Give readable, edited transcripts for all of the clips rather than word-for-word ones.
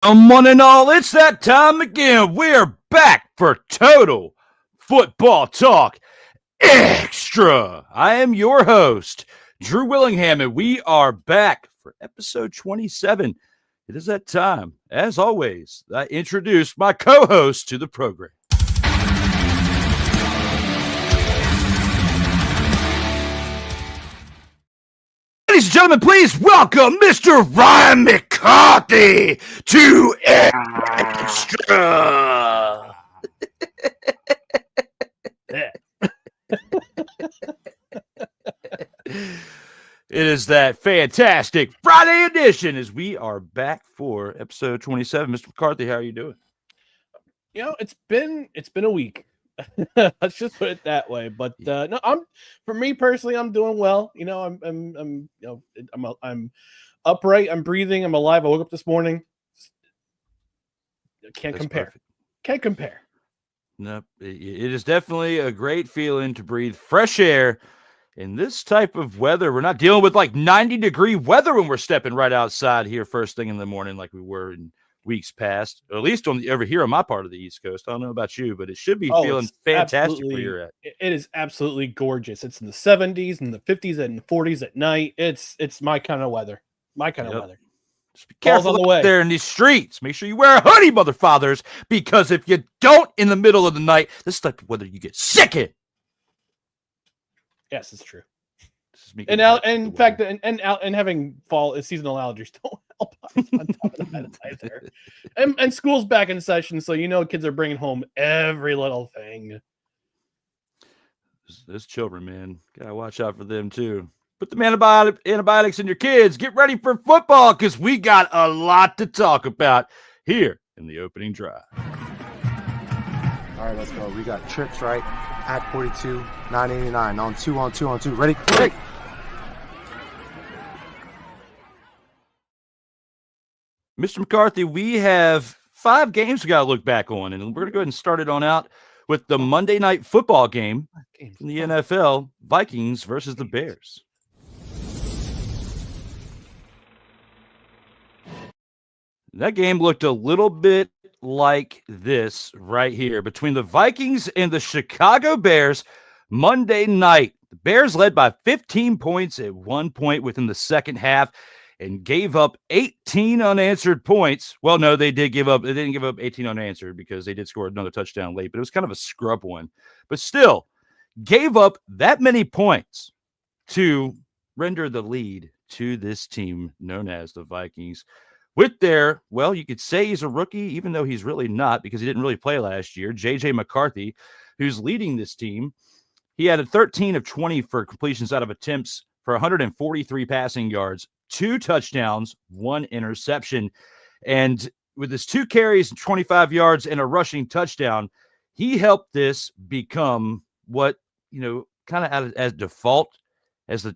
One and all, it's that time again. We're back for Total Football Talk Extra. I am your host, Drew Willingham, and we are back for episode 27. It is that time. As always, I introduce my co-host to the program. Ladies and gentlemen, please welcome Mr. Ryan McCarthy to Extra. It is that fantastic Friday edition as we are back for episode 27. Mr. McCarthy, how are you doing? It's been a week. Let's just put it that way. But no, for me personally, I'm doing well. I'm upright. I'm breathing. I'm alive. I woke up this morning. Can't compare. Perfect. Can't compare. Nope. It is definitely a great feeling to breathe fresh air in this type of weather. We're not dealing with like 90-degree weather when we're stepping right outside here first thing in the morning like we were in weeks past, or at least over here on my part of the East Coast. I don't know about you, but it should be feeling fantastic where you're at. It is absolutely gorgeous. It's in the 70s and the 50s and the 40s at night. It's my kind of weather. My kind of weather. Just be careful on the way there in these streets. Make sure you wear a hoodie, motherfathers, because if you don't in the middle of the night, this type of weather you get sick in. Yes, it's true. And having fall seasonal allergies don't help on top of that either. And school's back in session, so kids are bringing home every little thing. Those children, man, gotta watch out for them too. Put the antibiotics in your kids. Get ready for football because we got a lot to talk about here in the opening drive. All right, let's go. We got trips, right? At 42, 989. On two. Ready? Hey! Mr. McCarthy, we have 5 games we got to look back on, and we're going to go ahead and start it on out with the Monday night football game from the NFL, Vikings versus the Bears. That game looked a little bit like this right here between the Vikings and the Chicago Bears Monday night. The Bears led by 15 points at one point within the second half and gave up 18 unanswered points. Well, no, they didn't give up 18 unanswered because they did score another touchdown late, but it was kind of a scrub one. But still, gave up that many points to render the lead to this team known as the Vikings. With their, well, you could say he's a rookie, even though he's really not because he didn't really play last year, J.J. McCarthy, who's leading this team. He had a 13 of 20 for completions out of attempts for 143 passing yards, 2 touchdowns, 1 interception. And with his 2 carries and 25 yards and a rushing touchdown, he helped this become what, kind of as default as the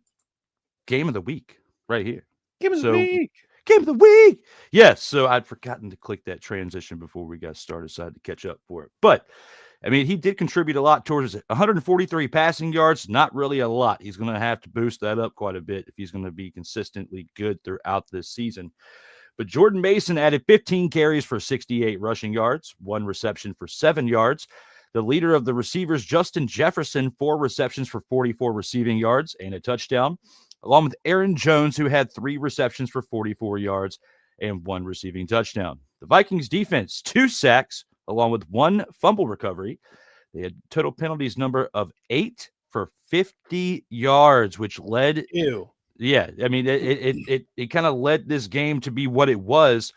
game of the week right here. Game of the week. Yes. So I'd forgotten to click that transition before we got started, so I had to catch up for it. But I mean, he did contribute a lot towards it. 143 passing yards, not really a lot. He's going to have to boost that up quite a bit if he's going to be consistently good throughout this season. But Jordan Mason added 15 carries for 68 rushing yards, 1 reception for 7 yards. The leader of the receivers, Justin Jefferson, 4 receptions for 44 receiving yards and a touchdown, along with Aaron Jones, who had 3 receptions for 44 yards and 1 receiving touchdown. The Vikings defense, 2 sacks, along with 1 fumble recovery. They had total penalties number of 8 for 50 yards, which led. Ew. Yeah, I mean, it kind of led this game to be what it was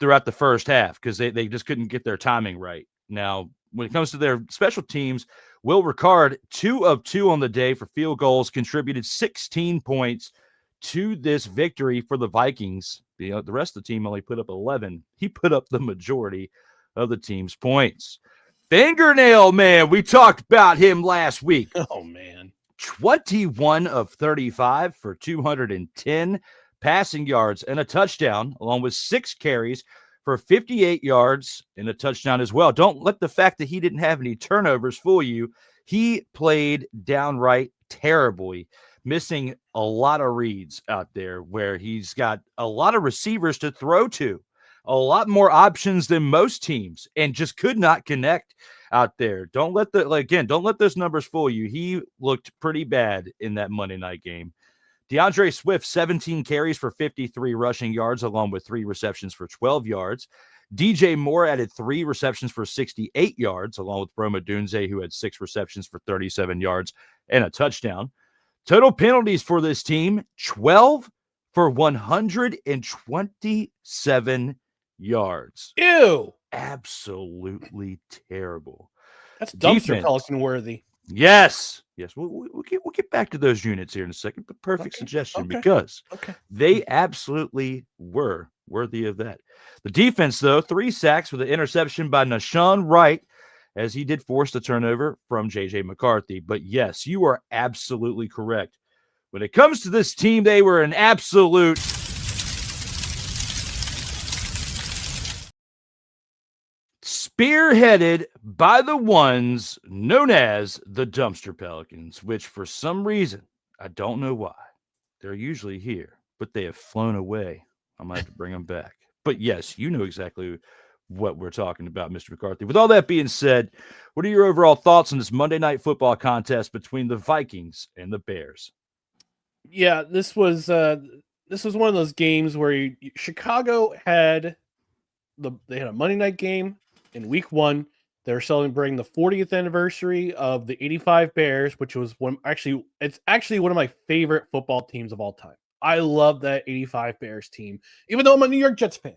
throughout the first half because they just couldn't get their timing right. Now, when it comes to their special teams, Will Ricard, 2 of 2 on the day for field goals, contributed 16 points to this victory for the Vikings. The rest of the team only put up 11. He put up the majority of the team's points. Fingernail Man, we talked about him last week. Oh, man. 21 of 35 for 210 passing yards and a touchdown, along with 6 carries for 58 yards and a touchdown as well. Don't let the fact that he didn't have any turnovers fool you. He played downright terribly, missing a lot of reads out there where he's got a lot of receivers to throw to. a lot more options than most teams and just could not connect out there. Don't let those numbers fool you. He looked pretty bad in that Monday night game. DeAndre Swift, 17 carries for 53 rushing yards, along with 3 receptions for 12 yards. DJ Moore added 3 receptions for 68 yards, along with Roma Dunze, who had 6 receptions for 37 yards and a touchdown. Total penalties for this team, 12 for 127 yards. Ew. Absolutely terrible. That's dumpster Pelican worthy. Yes. We'll get back to those units here in a second, but perfect suggestion because they absolutely were worthy of that. The defense, though, 3 sacks with an interception by Nashawn Wright, as he did force the turnover from J.J. McCarthy. But yes, you are absolutely correct. When it comes to this team, they were an absolute spearheaded by the ones known as the Dumpster Pelicans, which for some reason, I don't know why, they're usually here, but they have flown away. I might have to bring them back. But yes, you know exactly what we're talking about, Mr. McCarthy. With all that being said, what are your overall thoughts on this Monday Night Football contest between the Vikings and the Bears? Yeah, this was one of those games where Chicago had a Monday night game in week 1. They're celebrating the 40th anniversary of the 85 Bears, which was it's actually one of my favorite football teams of all time. I love that 85 Bears team, even though I'm a New York Jets fan.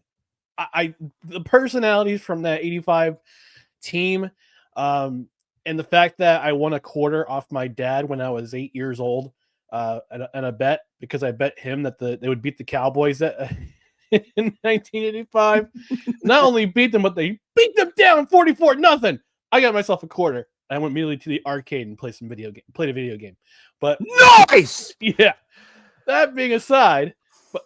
The personalities from that 85 team, and the fact that I won a quarter off my dad when I was 8 years old, and a bet because I bet him that they would beat the Cowboys in 1985. Not only beat them, but they beat them down 44-0. I got myself a quarter. I went immediately to the arcade and played a video game. But nice, yeah. That being aside, but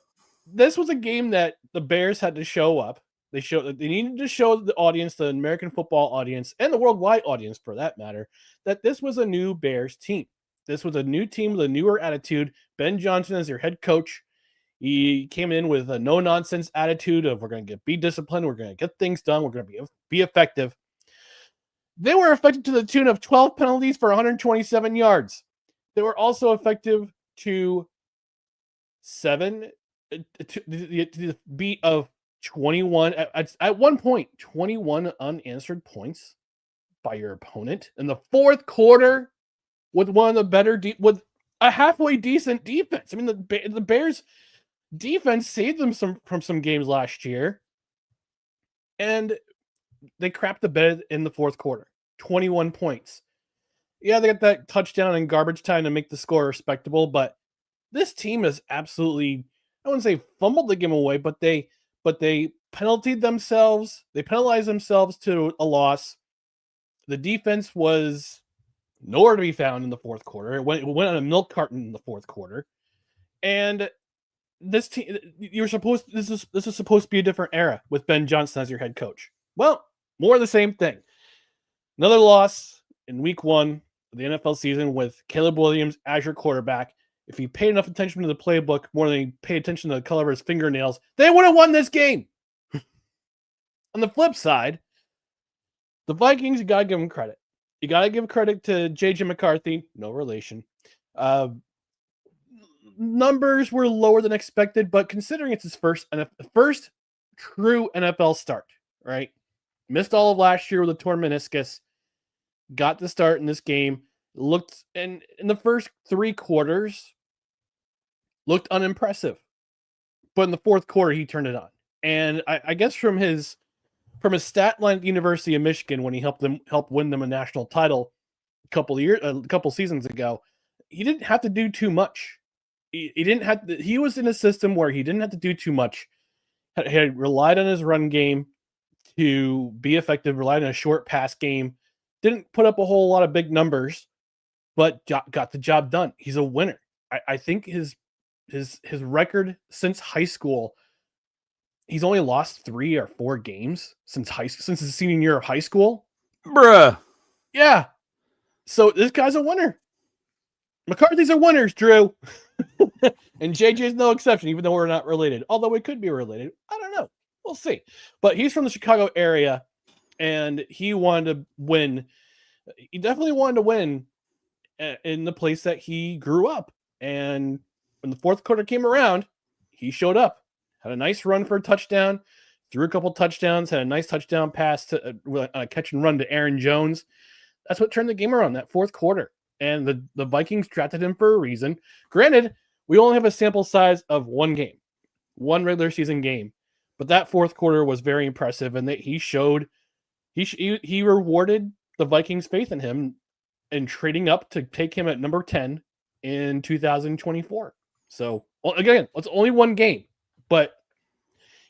this was a game that the Bears had to show up. They needed to show the audience, the American football audience, and the worldwide audience for that matter, that this was a new Bears team. This was a new team with a newer attitude. Ben Johnson as your head coach. He came in with a no-nonsense attitude of we're going to be disciplined, we're going to get things done, we're going to be effective. They were effective to the tune of 12 penalties for 127 yards. They were also effective to the beat of 21 at one point 21 unanswered points by your opponent in the fourth quarter with one of the better with a halfway decent defense. I mean, the Bears defense saved them from some games last year, and they crapped the bed in the fourth quarter. 21 points. Yeah, they got that touchdown in garbage time to make the score respectable, but this team is absolutely, I wouldn't say fumbled the game away, but they penalized themselves to a loss. The defense was nowhere to be found in the fourth quarter. It went on a milk carton in the fourth quarter. And this team, this is supposed to be a different era with Ben Johnson as your head coach. Well, more of the same thing. Another loss in week 1 of the NFL season with Caleb Williams as your quarterback. If he paid enough attention to the playbook more than he paid attention to the color of his fingernails, they would have won this game. On the flip side, the Vikings, you got to give them credit. You got to give credit to J.J. McCarthy, no relation. Numbers were lower than expected, but considering it's his first true NFL start, right? Missed all of last year with a torn meniscus. Got the start in this game. Looked in the first 3 quarters, looked unimpressive. But in the fourth quarter, he turned it on. And I guess from his stat line at the University of Michigan when he helped win them a national title a couple seasons ago, he didn't have to do too much. He was in a system where he didn't have to do too much. He had relied on his run game to be effective, relied on a short pass game, didn't put up a whole lot of big numbers, but got the job done. He's a winner. I think his record since high school, he's only lost 3 or 4 games since his senior year of high school. Bruh. Yeah. So this guy's a winner. McCarthy's are winners, Drew. And JJ's no exception, even though we're not related. Although we could be related. I don't know. we'll see. But he's from the Chicago area, and he wanted to win. He definitely wanted to win in the place that he grew up. And when the fourth quarter came around, he showed up, had a nice run for a touchdown, threw a couple touchdowns, had a nice touchdown pass to a catch and run to Aaron Jones. That's what turned the game around, that fourth quarter. And the Vikings drafted him for a reason. Granted, we only have a sample size of one game, one regular season game. But that fourth quarter was very impressive, and that he showed he rewarded the Vikings' faith in him and trading up to take him at number 10 in 2024. So again, it's only one game, but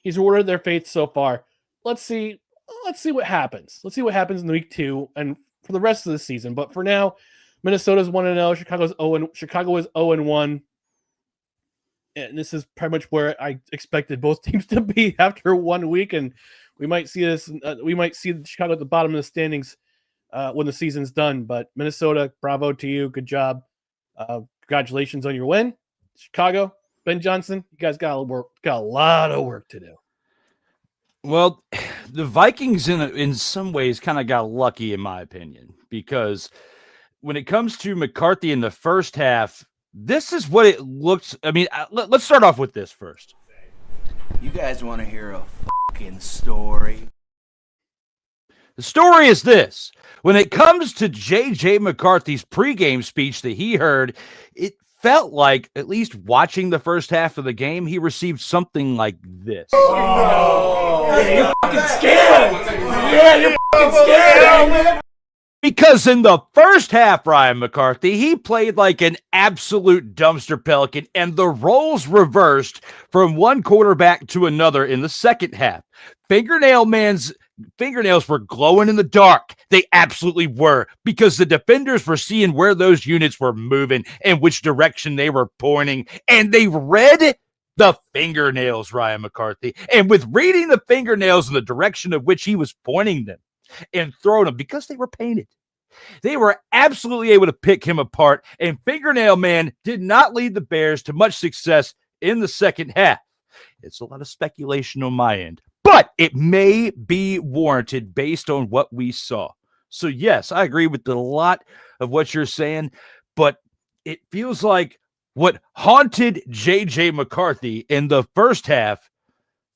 he's rewarded their faith so far. Let's see what happens. Let's see what happens in week 2 and for the rest of the season. But for now, Minnesota's 1-0, Chicago is 0-1. And this is pretty much where I expected both teams to be after 1 week, and we might see this. We might see Chicago at the bottom of the standings when the season's done. But Minnesota, bravo to you, good job. Congratulations on your win, Chicago. Ben Johnson, you guys got a lot of work to do. Well, the Vikings in some ways kind of got lucky, in my opinion, because when it comes to McCarthy in the first half, this is what it looks. I mean, let's start off with this first. You guys want to hear a fucking story? The story is this. When it comes to J.J. McCarthy's pregame speech that he heard, it felt like, at least watching the first half of the game, he received something like this. Oh, no. You're fucking scared. Yeah, you're fucking scared, man. Because in the first half, Ryan McCarthy, he played like an absolute dumpster pelican, and the roles reversed from one quarterback to another in the second half. Fingernail Man's fingernails were glowing in the dark. They absolutely were, because the defenders were seeing where those units were moving and which direction they were pointing, and they read the fingernails, Ryan McCarthy. And with reading the fingernails in the direction of which he was pointing them and throwing them, because they were painted, they were absolutely able to pick him apart. And Fingernail Man did not lead the Bears to much success in the second half. It's a lot of speculation on my end, but it may be warranted based on what we saw. So yes, I agree with a lot of what you're saying, but it feels like what haunted J.J. McCarthy in the first half,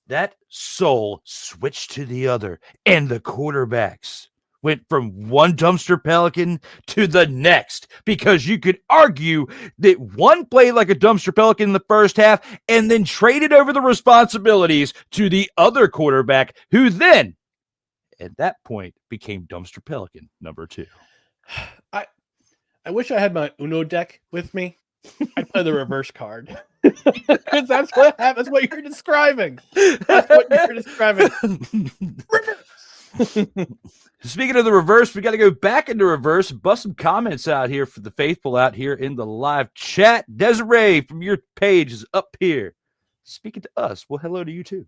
that soul switched to the other, and the quarterbacks went from one dumpster pelican to the next, because you could argue that one played like a dumpster pelican in the first half and then traded over the responsibilities to the other quarterback, who then, at that point, became dumpster pelican number 2. I wish I had my Uno deck with me. I'd play the reverse card. Because that's what happened. That's what you're describing. That's what you're describing. Speaking of the reverse, we got to go back into reverse, bust some comments out here for the faithful out here in the live chat. Desiree from your page is up here speaking to us. Well, hello to you too.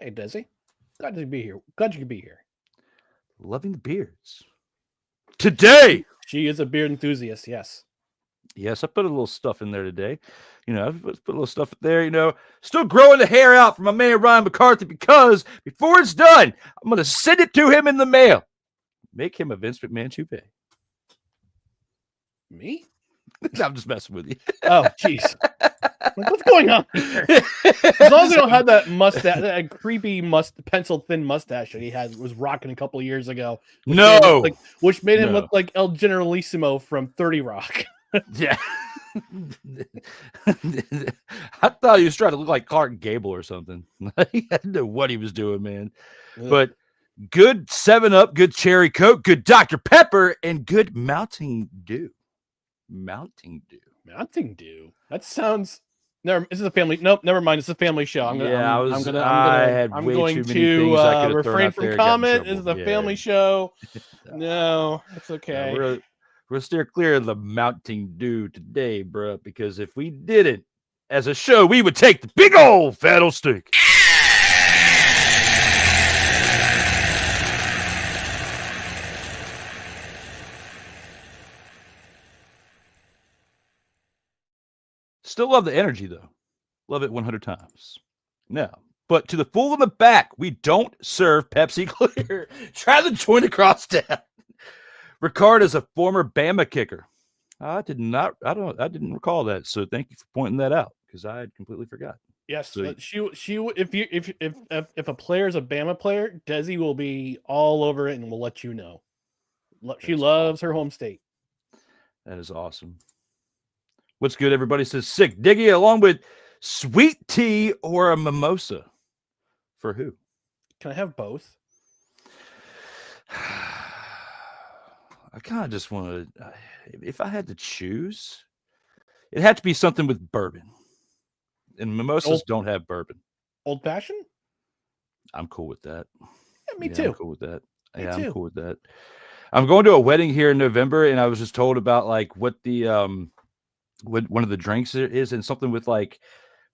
Hey, Desi. Glad to be here. Glad you could be here. Loving the beards. Today. She is a beard enthusiast, yes. Yes, I put a little stuff in there today. I put a little stuff there, still growing the hair out from my man Ryan McCarthy, because before it's done, I'm going to send it to him in the mail. Make him a Vince McMahon toupee. Me? I'm just messing with you. Oh, jeez. What's going on here? As long as I don't have that mustache, that creepy pencil thin mustache that he was rocking a couple years ago. Which made him look like El Generalissimo from 30 Rock. Yeah. I thought he was trying to look like Clark Gable or something. He didn't know what he was doing, man. Ugh. But good 7-Up, good Cherry Coke, good Dr. Pepper, and good Mountain Dew. Mountain Dew. That sounds. Never. This is a family. Nope. Never mind. It's a family show. I'm going to refrain from comment. This is a family show. No, it's okay. We'll steer clear of the Mountain Dew today, bro, because if we didn't, as a show, we would take the big old fat old stick. Still love the energy, though. Love it 100 times. Now, But to the fool in the back, we don't serve Pepsi Clear. Try to join across town. Ricard is a former Bama kicker. I didn't recall that. So thank you for pointing that out because I had completely forgot. Yes, so if a player is a Bama player, Desi will be all over it and will let you know. She loves her home state. That is awesome. What's good? Everybody says sick Diggy along with sweet tea or a mimosa. For who? Can I have both? I kind of just want to, if I had to choose, it had to be something with bourbon. And mimosas don't have bourbon. Old fashioned? I'm cool with that. Yeah, me too. I'm cool with that. I'm cool with that. I'm going to a wedding here in November, and I was just told about like what the what one of the drinks is, and something with like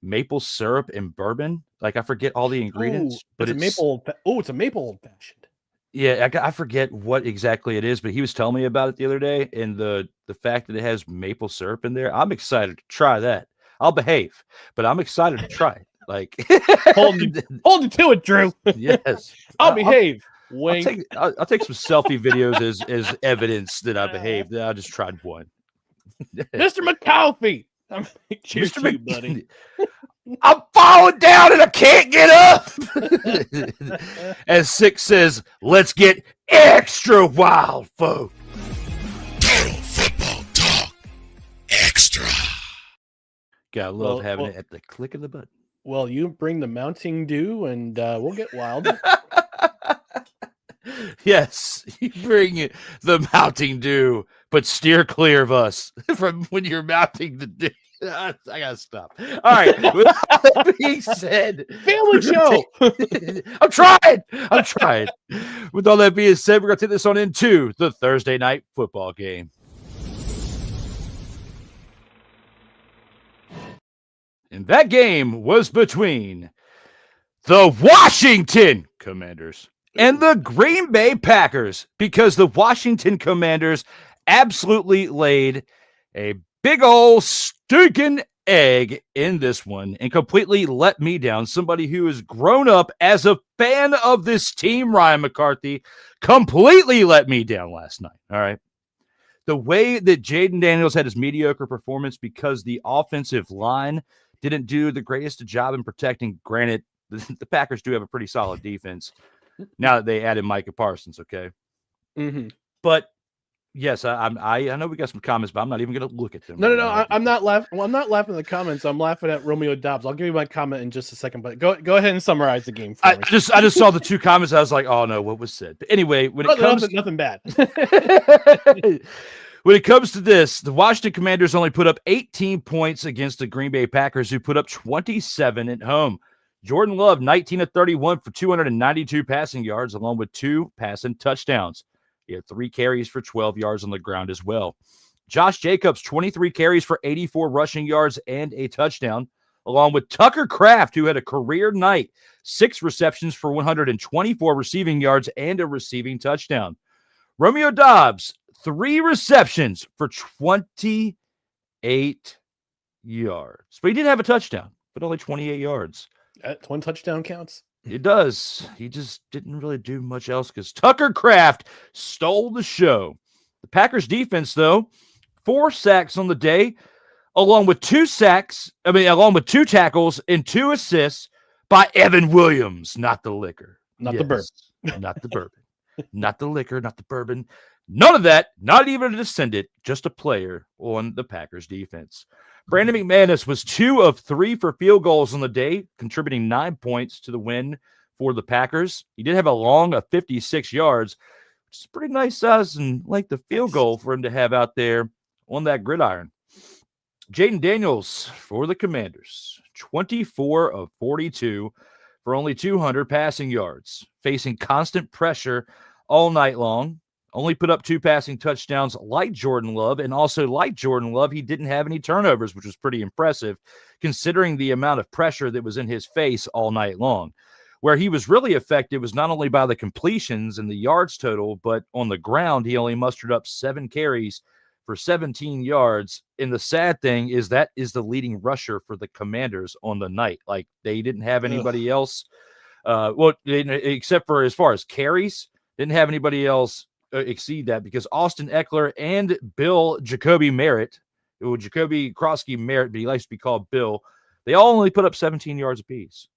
maple syrup and bourbon. Like I forget all the ingredients, but it's maple. It's a maple old fashioned. Yeah, I forget what exactly it is, but he was telling me about it the other day, and the fact that it has maple syrup in there, I'm excited to try that. I'll behave, but I'm excited to try it. Like hold you to it, Drew. Yes, I'll behave. I'll take some selfie videos as evidence that I behaved. I just tried one. Mr. McAuliffe. Cheers to you, buddy. I'm falling down and I can't get up. As Six says, let's get extra wild, folks. Total Football Talk Extra. Gotta love having it at the click of the button. Well, you bring the Mounting Dew and we'll get wild. Yes, you bring the Mounting Dew, but steer clear of us from when you're mounting the dew. I gotta stop. All right. With that being said, family show. I'm trying. With all that being said, we're gonna take this on into the Thursday night football game. And that game was between the Washington Commanders and the Green Bay Packers, because the Washington Commanders absolutely laid a big old stinking egg in this one and completely let me down. Somebody who has grown up as a fan of this team, Ryan McCarthy, completely let me down last night. All right. The way that Jaden Daniels had his mediocre performance because the offensive line didn't do the greatest job in protecting. Granted, the Packers do have a pretty solid defense now that they added Micah Parsons. Okay. Mm-hmm. But yes, I know we got some comments, but I'm not even going to look at them. No. I'm not laughing. Well, I'm not laughing at the comments. I'm laughing at Romeo Dobbs. I'll give you my comment in just a second, but go ahead and summarize the game for me. I just saw the two comments. I was like, oh no, what was said? But anyway, when it comes nothing bad. When it comes to this, the Washington Commanders only put up 18 points against the Green Bay Packers, who put up 27 at home. Jordan Love, 19 of 31 for 292 passing yards, along with 2 passing touchdowns. He had 3 carries for 12 yards on the ground as well. Josh Jacobs, 23 carries for 84 rushing yards and a touchdown, along with Tucker Kraft, who had a career night, 6 receptions for 124 receiving yards and a receiving touchdown. Romeo Dobbs, 3 receptions for 28 yards. But he did have a touchdown, but only 28 yards. One touchdown counts. It does. He just didn't really do much else because Tucker Kraft stole the show. The Packers defense, though, 4 sacks on the day, along with 2 tackles and 2 assists by Evan Williams. Not the liquor. Not the bourbon. Not the bourbon. Not the liquor, not the bourbon. None of that. Not even a descendant. Just a player on the Packers defense. Brandon McManus was 2 of 3 for field goals on the day, contributing 9 points to the win for the Packers. He did have a long of 56 yards, which is pretty nice size and like the field goal for him to have out there on that gridiron. Jaden Daniels for the Commanders, 24 of 42 for only 200 passing yards, facing constant pressure all night long. Only put up 2 passing touchdowns like Jordan Love, and also like Jordan Love, he didn't have any turnovers, which was pretty impressive considering the amount of pressure that was in his face all night long. Where he was really effective was not only by the completions and the yards total, but on the ground, he only mustered up 7 carries for 17 yards. And the sad thing is that is the leading rusher for the Commanders on the night. Like, they didn't have anybody else. Except for as far as carries, didn't have anybody else exceed that, because Austin Eckler and Bill Jacoby Merritt, Jacoby Krosky Merritt, but he likes to be called Bill, they all only put up 17 yards apiece.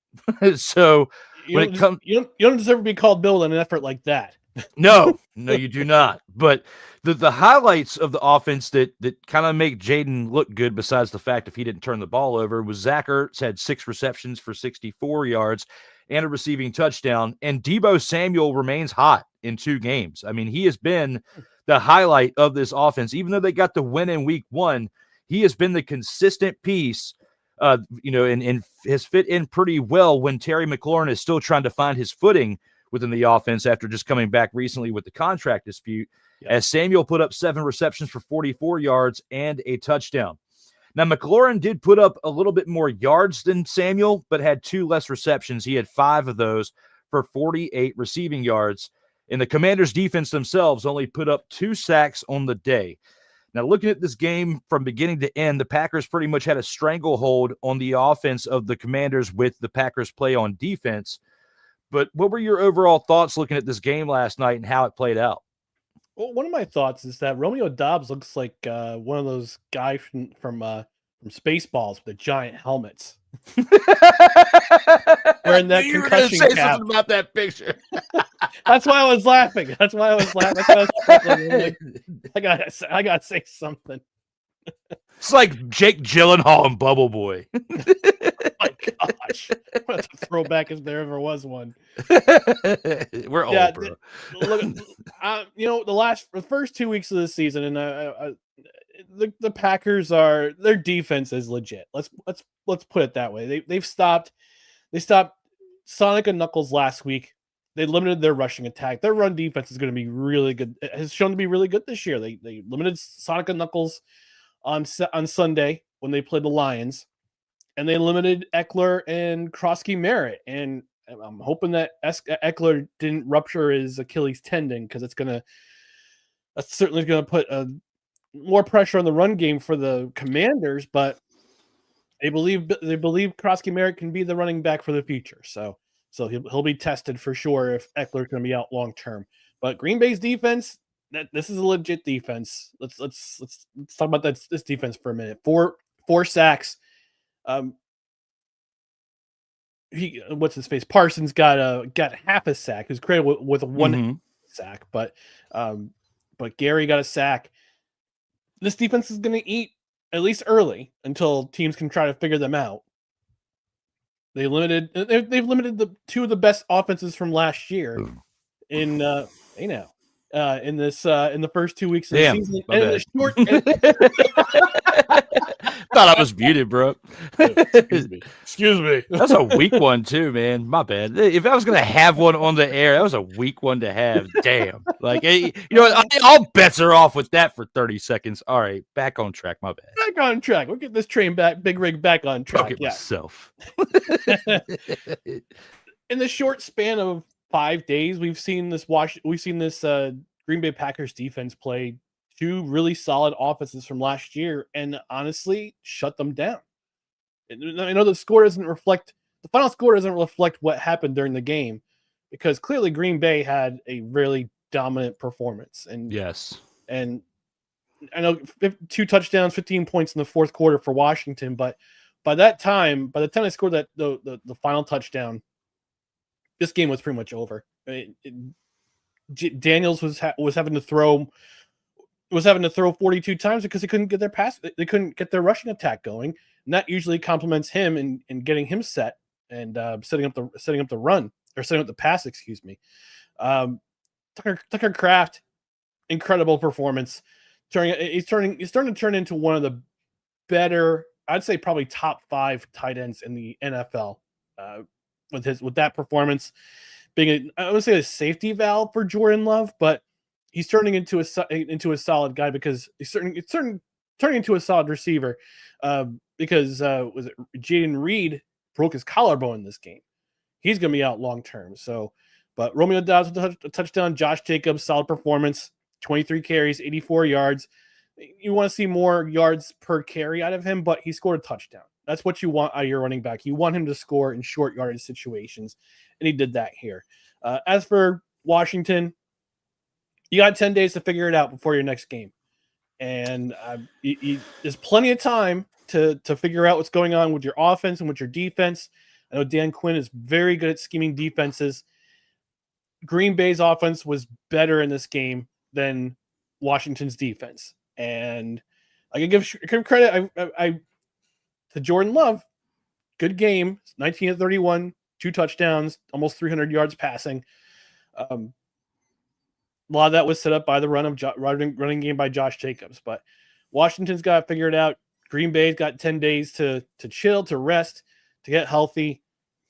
So when it comes, you don't deserve to be called Bill in an effort like that. no, you do not. But the highlights of the offense that kind of make Jaden look good, besides the fact if he didn't turn the ball over, was Zach Ertz had 6 receptions for 64 yards and a receiving touchdown. And Deebo Samuel remains hot in 2 games. I mean, he has been the highlight of this offense. Even though they got the win in week 1, he has been the consistent piece, and has fit in pretty well when Terry McLaurin is still trying to find his footing within the offense after just coming back recently with the contract dispute, as Samuel put up 7 receptions for 44 yards and a touchdown. Now, McLaurin did put up a little bit more yards than Samuel, but had 2 less receptions. He had 5 of those for 48 receiving yards. And the Commanders' defense themselves only put up 2 sacks on the day. Now, looking at this game from beginning to end, the Packers pretty much had a stranglehold on the offense of the Commanders with the Packers' play on defense. But what were your overall thoughts looking at this game last night and how it played out? Well, one of my thoughts is that Romeo Doubs looks like one of those guys from Spaceballs with the giant helmets. Wearing that concussion say cap. something about that picture. That's why I was laughing. That's why I was like, I gotta say something. It's like Jake Gyllenhaal and Bubble Boy. My gosh, what a throwback if there ever was one. We're old, bro. Look, the first 2 weeks of the season, and the Packers their defense is legit. Let's put it that way. They stopped Sonic and Knuckles last week. They limited their rushing attack. Their run defense is going to be really good. It has shown to be really good this year. They limited Sonic and Knuckles on Sunday when they played the Lions, and they limited Eckler and Krosky Merritt. And I'm hoping that Eckler didn't rupture his Achilles tendon, because that's certainly going to put more pressure on the run game for the Commanders. But they believe Krosky Merritt can be the running back for the future. So he'll be tested for sure if Eckler's going to be out long term. But Green Bay's defense, this is a legit defense. Let's talk about this defense for a minute. Four sacks. What's his face? Parsons got half a sack. He was credited with a 1 sack, but Gary got a sack. This defense is going to eat at least early until teams can try to figure them out. They've limited the 2 of the best offenses from last year in the first 2 weeks of the season. Thought I was muted, bro. Excuse me. That's a weak one too, man. My bad. If I was gonna have one on the air, that was a weak one to have. Damn. Like, all bets are off with that for 30 seconds. All right, back on track. My bad. Back on track. We'll get this train back, Big Rig, back on track. Myself. In the short span of 5 days, we've seen this Green Bay Packers defense play 2 really solid offenses from last year, and honestly shut them down. I know the final score doesn't reflect what happened during the game, because clearly Green Bay had a really dominant performance. And yes, and I know 2 touchdowns, 15 points in the fourth quarter for Washington, but by the time they scored that the final touchdown, this game was pretty much over. Daniels was having to throw 42 times because they couldn't get their rushing attack going, and that usually complements him in getting him set and setting up the run, or setting up the pass. Excuse me. Tucker Kraft, incredible performance. He's starting to turn into one of the better, I'd say probably top 5 tight ends in the NFL. With that performance, being I would say a safety valve for Jordan Love, but he's turning into a solid guy, because he's turning into a solid receiver. Because was it Jaden Reed broke his collarbone in this game? He's going to be out long term. So, but Romeo Doubs with a touchdown. Josh Jacobs, solid performance, 23 carries, 84 yards. You want to see more yards per carry out of him, but he scored a touchdown. That's what you want out of your running back. You want him to score in short yardage situations, and he did that here. As for Washington, you got 10 days to figure it out before your next game. And there's plenty of time to figure out what's going on with your offense and with your defense. I know Dan Quinn is very good at scheming defenses. Green Bay's offense was better in this game than Washington's defense. And I can give credit to Jordan Love. Good game, 19 of 31, 2 touchdowns, almost 300 yards passing. A lot of that was set up by the running game by Josh Jacobs. But Washington's got to figure it out. Green Bay's got 10 days to chill, to rest, to get healthy.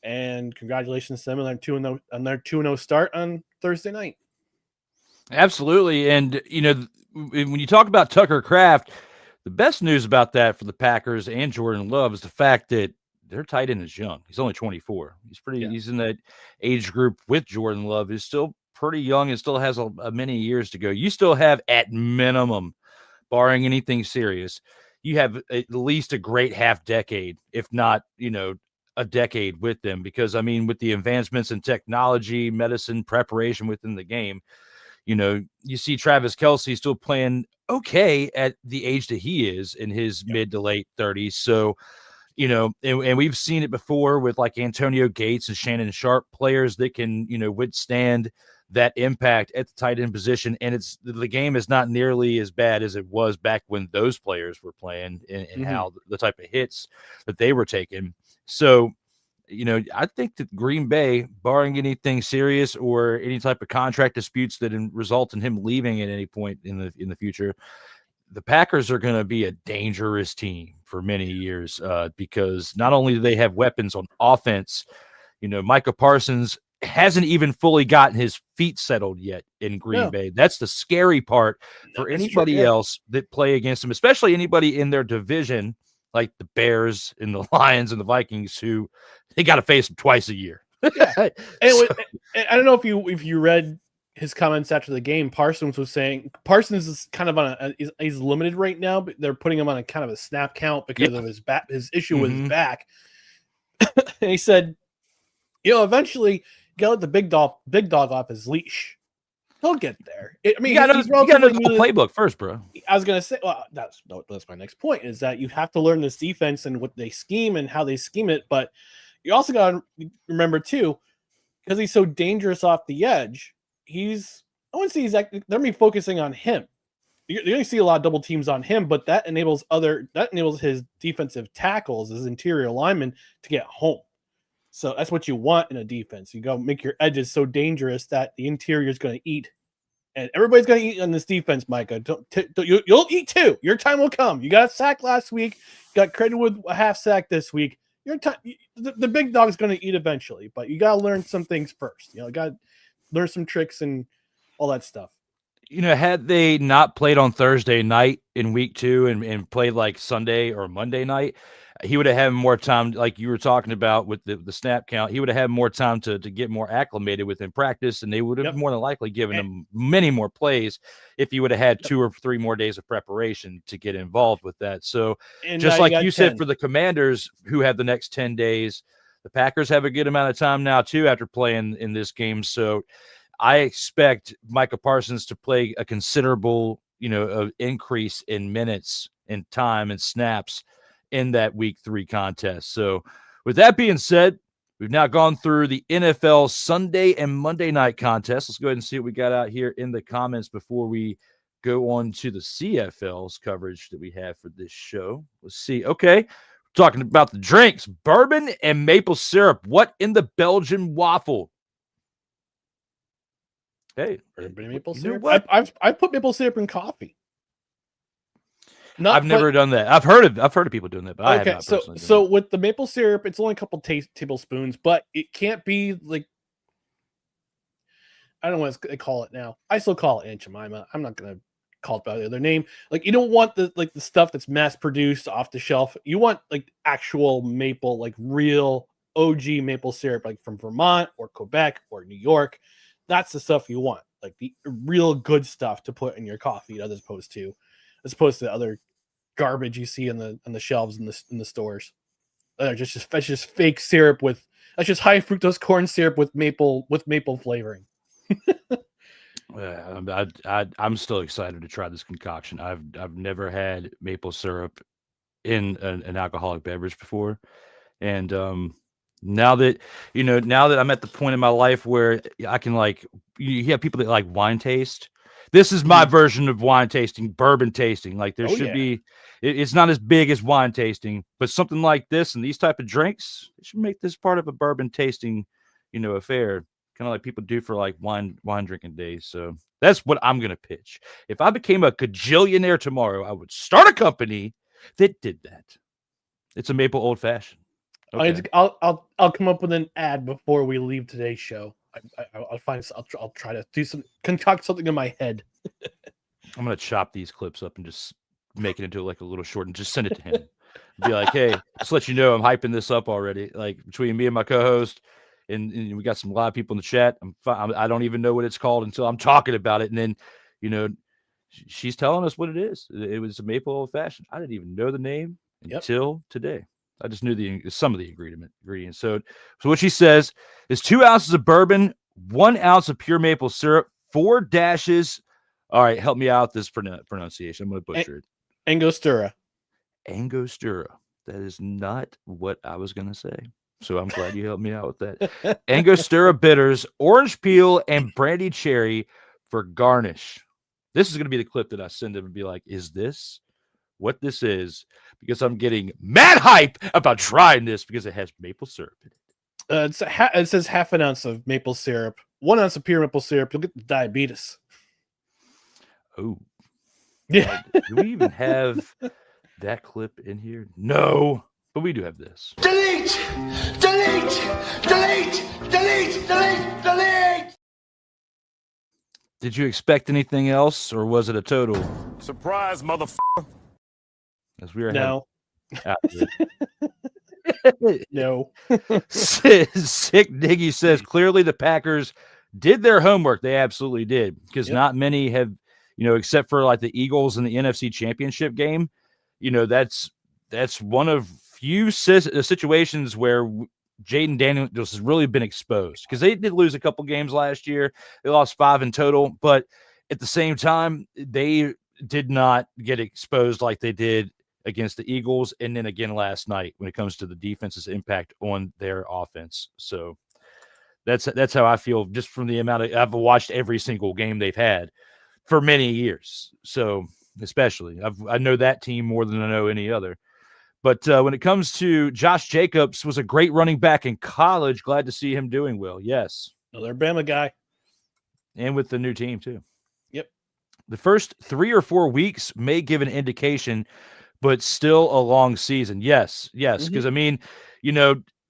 And congratulations to them on their 2-0 start on Thursday night. Absolutely. And, when you talk about Tucker Kraft, the best news about that for the Packers and Jordan Love is the fact that their tight end is young. He's only 24. He's in that age group with Jordan Love, who's still pretty young and still has a many years to go. You still have, at minimum, barring anything serious, you have at least a great half decade, if not, a decade with them. Because, with the advancements in technology, medicine, preparation within the game, you see Travis Kelce still playing okay at the age that he is in his mid to late 30s. So, and we've seen it before with like Antonio Gates and Shannon Sharp, players that can, withstand that impact at the tight end position. And the game is not nearly as bad as it was back when those players were playing and how the type of hits that they were taking. So, I think that Green Bay, barring anything serious or any type of contract disputes that result in him leaving at any point in the future, the Packers are going to be a dangerous team for many years because not only do they have weapons on offense, Micah Parsons hasn't even fully gotten his feet settled yet in Green Bay. That's the scary part for anybody else that play against him, especially anybody in their division, like the Bears and the Lions and the Vikings, who they got to face them twice a year. I don't know if you read his comments after the game. Parsons was saying Parsons is kind of on he's limited right now, but they're putting him on a kind of a snap count because of his back, his issue with his back. And he said, eventually you gotta let the big dog off his leash. He'll get there. You got to know the playbook first, bro. I was going to say, well, that's my next point, is that you have to learn this defense and what they scheme and how they scheme it. But you also got to remember, too, because he's so dangerous off the edge, I wouldn't say they're going to be focusing on him. You're going to see a lot of double teams on him, but that enables his defensive tackles, his interior linemen, to get home. So that's what you want in a defense. You go make your edges so dangerous that the interior is going to eat, and everybody's going to eat on this defense, Micah. You'll eat too. Your time will come. You got a sack last week. Got credited with a half sack this week. Your time, the big dog's going to eat eventually, but you got to learn some things first. You got to learn some tricks and all that stuff. Had they not played on Thursday night in week 2 and played like Sunday or Monday night, he would have had more time, like you were talking about with the snap count. He would have had more time to get more acclimated within practice, and they would have more than likely given him many more plays if he would have had 2 or 3 more days of preparation to get involved with that. So just like you said, for the Commanders who have the next 10 days, the Packers have a good amount of time now too after playing in this game. So I expect Micah Parsons to play a considerable, increase in minutes and time and snaps in that week 3 contest. So with that being said, we've now gone through the NFL Sunday and Monday night contest. Let's go ahead and see what we got out here in the comments before we go on to the CFL's coverage that we have for this show. Let's see. Okay. Talking about the drinks, bourbon and maple syrup. What in the Belgian waffle? Hey, maple syrup. I've put maple syrup in coffee. I've never done that. I've heard of people doing that, but I have not personally done so with the maple syrup, it's only a couple tablespoons, but it can't be like, I don't know what they call it now. I still call it Aunt Jemima. I'm not gonna call it by the other name. Like, you don't want the stuff that's mass produced off the shelf. You want like actual maple, like real OG maple syrup, like from Vermont or Quebec or New York. That's the stuff you want, like the real good stuff to put in your coffee, as opposed to as opposed to other garbage you see on the shelves in the stores. That's just fake syrup that's just high fructose corn syrup with maple flavoring. I'm still excited to try this concoction. I've never had maple syrup in an alcoholic beverage before, and now that I'm at the point in my life where I can, like, you have people that like wine taste. This is my version of wine tasting, bourbon tasting. Like there should be, it's not as big as wine tasting, but something like this and these type of drinks, it should make this part of a bourbon tasting, affair, kind of like people do for like wine drinking days. So that's what I'm gonna pitch. If I became a cajillionaire tomorrow, I would start a company that did that. It's a maple old fashioned. Okay. I'll come up with an ad before we leave today's show. I'll try to concoct something in my head. I'm gonna chop these clips up and just make it into like a little short and just send it to him. Be like, hey, just let you know I'm hyping this up already. Like between me and my co-host, and we got some live people in the chat. I don't even know what it's called until I'm talking about it, and then she's telling us what it is. It was a maple old fashioned. I didn't even know the name until today. I just knew some of the ingredients. So what she says is 2 ounces of bourbon, 1 ounce of pure maple syrup, 4 dashes. All right, help me out with this pronunciation. I'm going to butcher it. Angostura. That is not what I was going to say. So I'm glad you helped me out with that. Angostura bitters, orange peel, and brandy cherry for garnish. This is going to be the clip that I send him and be like, is this what this is? Because I'm getting mad hype about trying this because it has maple syrup in it. It says half an ounce of maple syrup, 1 ounce of pure maple syrup. You'll get the diabetes. Oh, yeah. Do we even have that clip in here? No, but we do have this. Delete! Did you expect anything else, or was it a total Surprise, motherfucker. As we are no. No. Sick Diggy says clearly the Packers did their homework. They absolutely did, because not many have, except for like the Eagles in the NFC Championship game. That's one of few situations where Jaden Daniels has really been exposed, because they did lose a couple games last year. They lost 5 in total, but at the same time, they did not get exposed like they did against the Eagles, and then again last night when it comes to the defense's impact on their offense. So that's how I feel, just from the amount of, I've watched every single game they've had for many years. So especially I know that team more than I know any other. But when it comes to Josh Jacobs, was a great running back in college. Glad to see him doing well. Yes. Another Bama guy. And with the new team too. Yep. The first 3 or 4 weeks may give an indication, but still a long season. Yes. Because, I mean,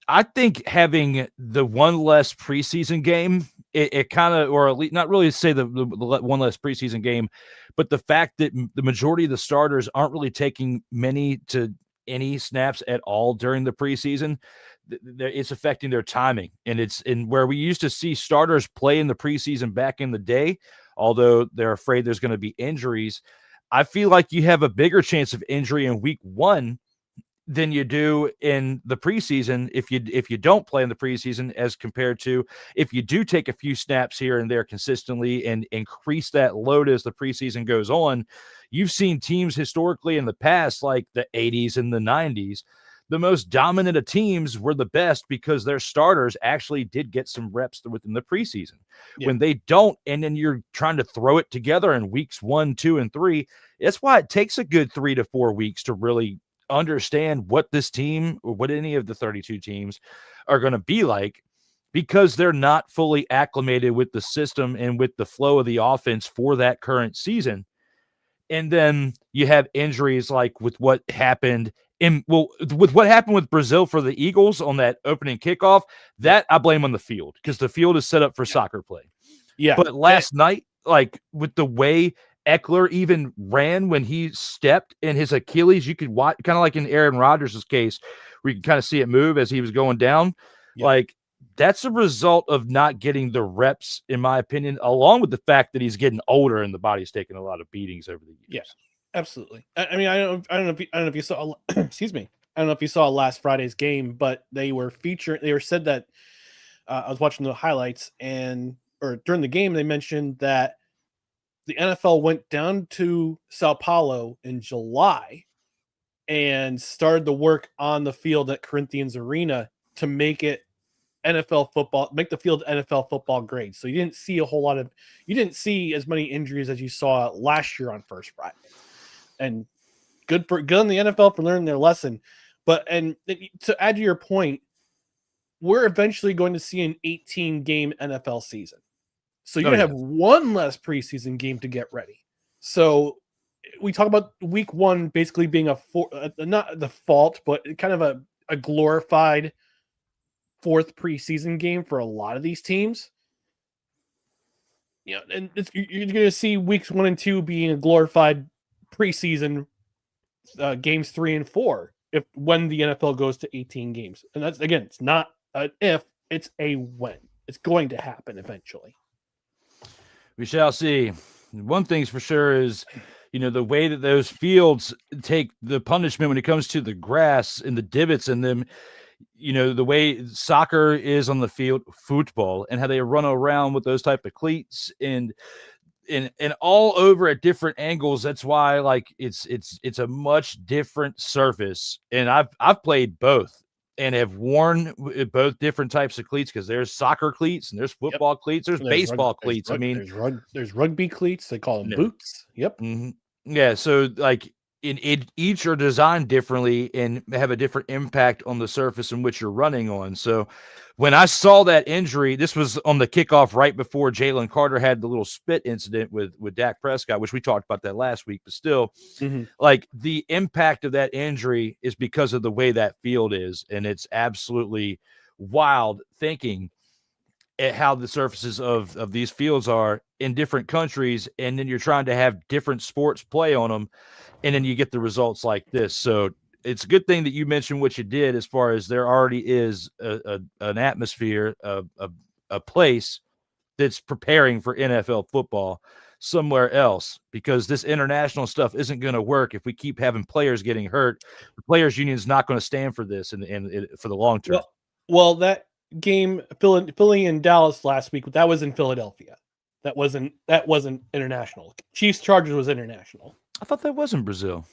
I think having the one less preseason game, it kind of, or at least not really say the one less preseason game, but the fact that the majority of the starters aren't really taking many to any snaps at all during the preseason, it's affecting their timing. And it's in where we used to see starters play in the preseason back in the day, although they're afraid there's going to be injuries. I feel like you have a bigger chance of injury in week 1 than you do in the preseason if you don't play in the preseason, as compared to if you do take a few snaps here and there consistently and increase that load as the preseason goes on. You've seen teams historically in the past, like the 80s and the 90s, the most dominant of teams were the best because their starters actually did get some reps within the preseason. Yeah. When they don't, and then you're trying to throw it together in weeks 1, 2, and 3, that's why it takes a good 3 to 4 weeks to really understand what this team, or what any of the 32 teams are going to be like, because they're not fully acclimated with the system and with the flow of the offense for that current season. And then you have injuries like with what happened with Brazil for the Eagles on that opening kickoff. That I blame on the field, because the field is set up for soccer play. Yeah. But last night, like with the way Eckler even ran when he stepped in his Achilles, you could watch, kind of like in Aaron Rodgers' case, where you can kind of see it move as he was going down. Yeah. Like, that's a result of not getting the reps, in my opinion, along with the fact that he's getting older and the body's taking a lot of beatings over the years. Yeah. Absolutely. I mean, I don't know if you saw. Excuse me. I don't know if you saw last Friday's game, but they were said that I was watching the highlights or during the game they mentioned that the NFL went down to Sao Paulo in July and started the work on the field at Corinthians Arena to make it NFL football, make the field NFL football grade. So you didn't see as many injuries as you saw last year on First Friday. And good on the NFL for learning their lesson. But to add to your point, we're eventually going to see an 18-game NFL season. So you're going to have one less preseason game to get ready. So we talk about week 1 basically being not the fault, but kind of a glorified 4th preseason game for a lot of these teams. You know, and you're going to see weeks 1 and 2 being a glorified preseason games 3 and 4 when the NFL goes to 18 games. And that's, again, it's not an if, it's a when. It's going to happen eventually. We shall see. One thing's for sure is, the way that those fields take the punishment when it comes to the grass and the divots in them, the way soccer is on the field, football, and how they run around with those type of cleats and all over at different angles. That's why, like, it's a much different surface. And I've played both and have worn both different types of cleats, because there's soccer cleats and there's football cleats, there's baseball cleats. There's rugby cleats. They call them boots. Yep. Mm-hmm. Yeah. So like each are designed differently and have a different impact on the surface in which you're running on. So when I saw that injury, this was on the kickoff right before Jalen Carter had the little spit incident with Dak Prescott, which we talked about that last week, but still, like, the impact of that injury is because of the way that field is. And it's absolutely wild thinking at how the surfaces of these fields are in different countries. And then you're trying to have different sports play on them, and then you get the results like this. So it's a good thing that you mentioned what you did, as far as there already is an atmosphere, a place that's preparing for NFL football somewhere else, because this international stuff isn't going to work if we keep having players getting hurt. The players' union is not going to stand for this and for the long term. Well, that game, Philly and Dallas last week, that was in Philadelphia. That wasn't international. Chiefs Chargers was international. I thought that was in Brazil.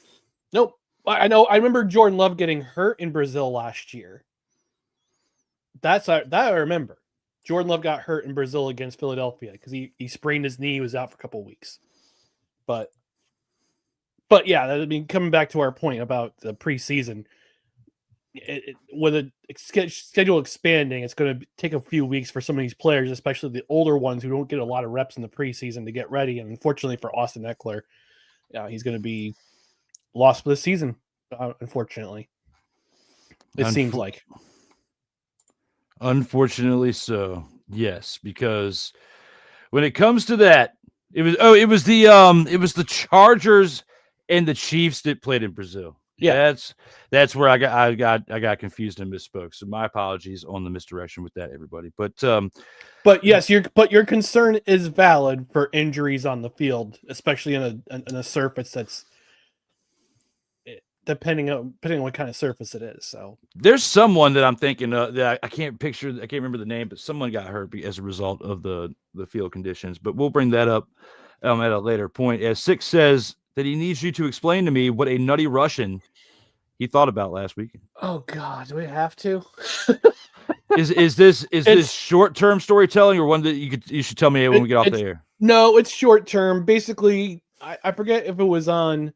Nope. I know. I remember Jordan Love getting hurt in Brazil last year. That I remember. Jordan Love got hurt in Brazil against Philadelphia because he sprained his knee. He was out for a couple of weeks. But yeah, I mean, coming back to our point about the preseason, with a schedule expanding, it's going to take a few weeks for some of these players, especially the older ones who don't get a lot of reps in the preseason, to get ready. And unfortunately for Austin Eckler, he's going to be lost for the season, unfortunately. It seems like. Unfortunately so. Yes, because when it comes to that, it was the Chargers and the Chiefs that played in Brazil. Yeah, that's where I got confused and misspoke. So my apologies on the misdirection with that, everybody. But yes, your concern is valid for injuries on the field, especially in a surface that's depending on what kind of surface it is. So there's someone that I'm thinking that I can't remember the name, but someone got hurt as a result of the field conditions. But we'll bring that up at a later point. As Six says that he needs you to explain to me what a nutty Russian he thought about last weekend. Oh God, do we have to? Is this short-term storytelling, or one that you should tell me when we get off the air? No, it's short-term. Basically, I forget if it was on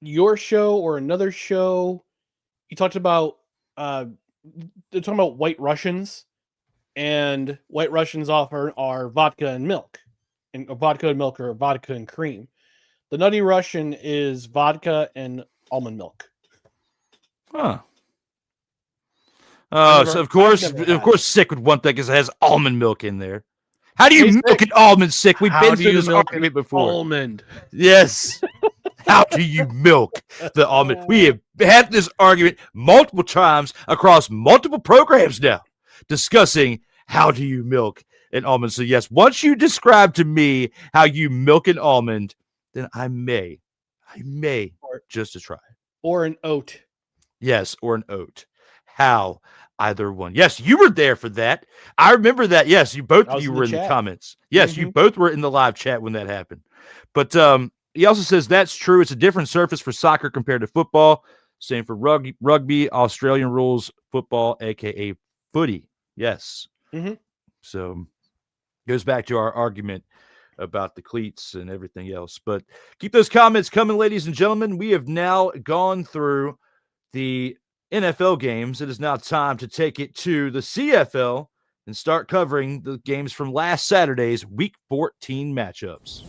your show or another show. You talked about they're talking about White Russians, and White Russians offer are vodka and milk, and vodka and milk or vodka and cream. The Nutty Russian is vodka and almond milk. Huh. So of course, Sick would want that because it has almond milk in there. How do you milk an almond, Sick? We've been through this argument before. Almond. Yes. How do you milk the almond? We have had this argument multiple times across multiple programs now, discussing how do you milk an almond. So yes, once you describe to me how you milk an almond, then I may just to try it. Or an oat. Yes, or an oat. How? Either one. Yes, you were there for that. I remember that. Yes, you both of you were in the comments. Yes, you both were in the live chat when that happened. But he also says that's true. It's a different surface for soccer compared to football. Same for rugby, Australian rules, football, aka footy. Yes. So goes back to our argument about the cleats and everything else. But keep those comments coming, ladies and gentlemen. We have now gone through the NFL games. It is now time to take it to the CFL and start covering the games from last Saturday's Week 14 matchups.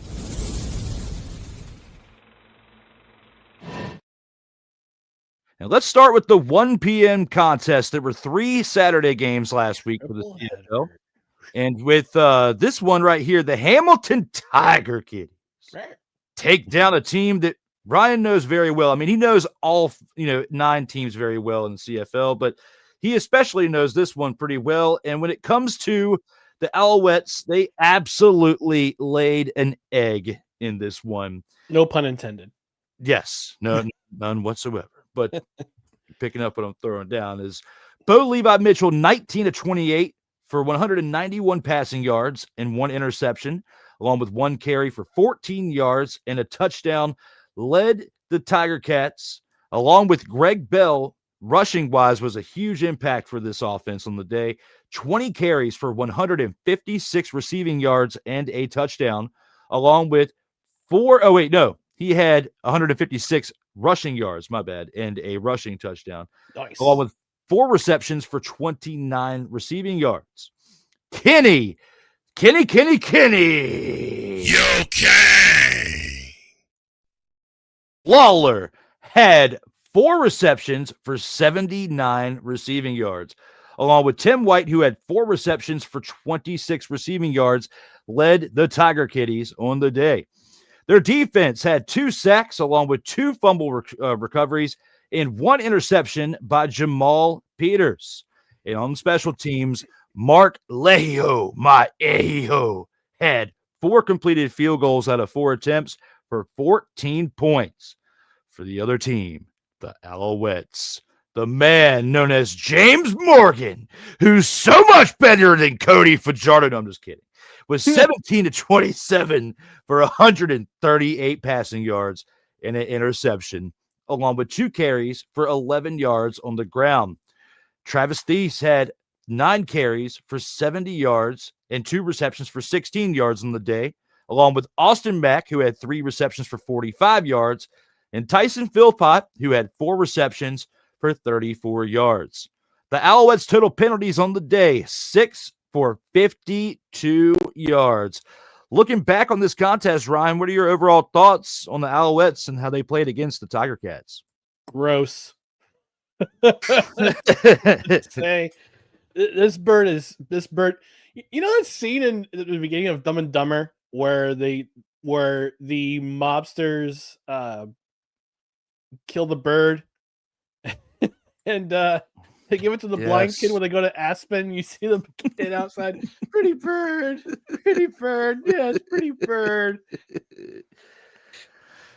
And let's start with the 1 p.m. contest. There were 3 Saturday games last week for the CFL. And with this one right here, the Hamilton Tiger Kitties take down a team that Ryan knows very well. I mean, he knows all 9 teams very well in the CFL, but he especially knows this one pretty well. And when it comes to the Alouettes, they absolutely laid an egg in this one. No pun intended. Yes, none whatsoever. But picking up what I'm throwing down is Bo Levi Mitchell, 19-28 for 191 passing yards and 1 interception, along with 1 carry for 14 yards and a touchdown, led the Tiger Cats, along with Greg Bell. Rushing-wise was a huge impact for this offense on the day. 20 carries for 156 receiving yards and a touchdown, along with he had 156 rushing yards, my bad, and a rushing touchdown. Nice. Along with 4 receptions for 29 receiving yards. Kenny. You okay? Lawler had 4 receptions for 79 receiving yards, along with Tim White, who had 4 receptions for 26 receiving yards, led the Tiger Kitties on the day. Their defense had 2 sacks, along with 2 fumble recoveries, and 1 interception by Jamal Peters. And on special teams, Mark Lehio, had 4 completed field goals out of 4 attempts for 14 points. For the other team, the Alouettes, the man known as James Morgan, who's so much better than Cody Fajardo. No, I'm just kidding. Was 17-27 for 138 passing yards and an interception, along with 2 carries for 11 yards on the ground. Travis Thies had 9 carries for 70 yards and 2 receptions for 16 yards on the day, along with Austin Mack, who had 3 receptions for 45 yards, and Tyson Philpott, who had 4 receptions for 34 yards. The Alouettes' total penalties on the day, 6 for 52 yards. Looking back on this contest, Ryan, what are your overall thoughts on the Alouettes and how they played against the Tiger Cats? Gross. Say, this bird. You know that scene in the beginning of Dumb and Dumber where the mobsters kill the bird and they give it to the blind kid when they go to Aspen. You see the kid outside. Pretty bird. Yes, pretty bird.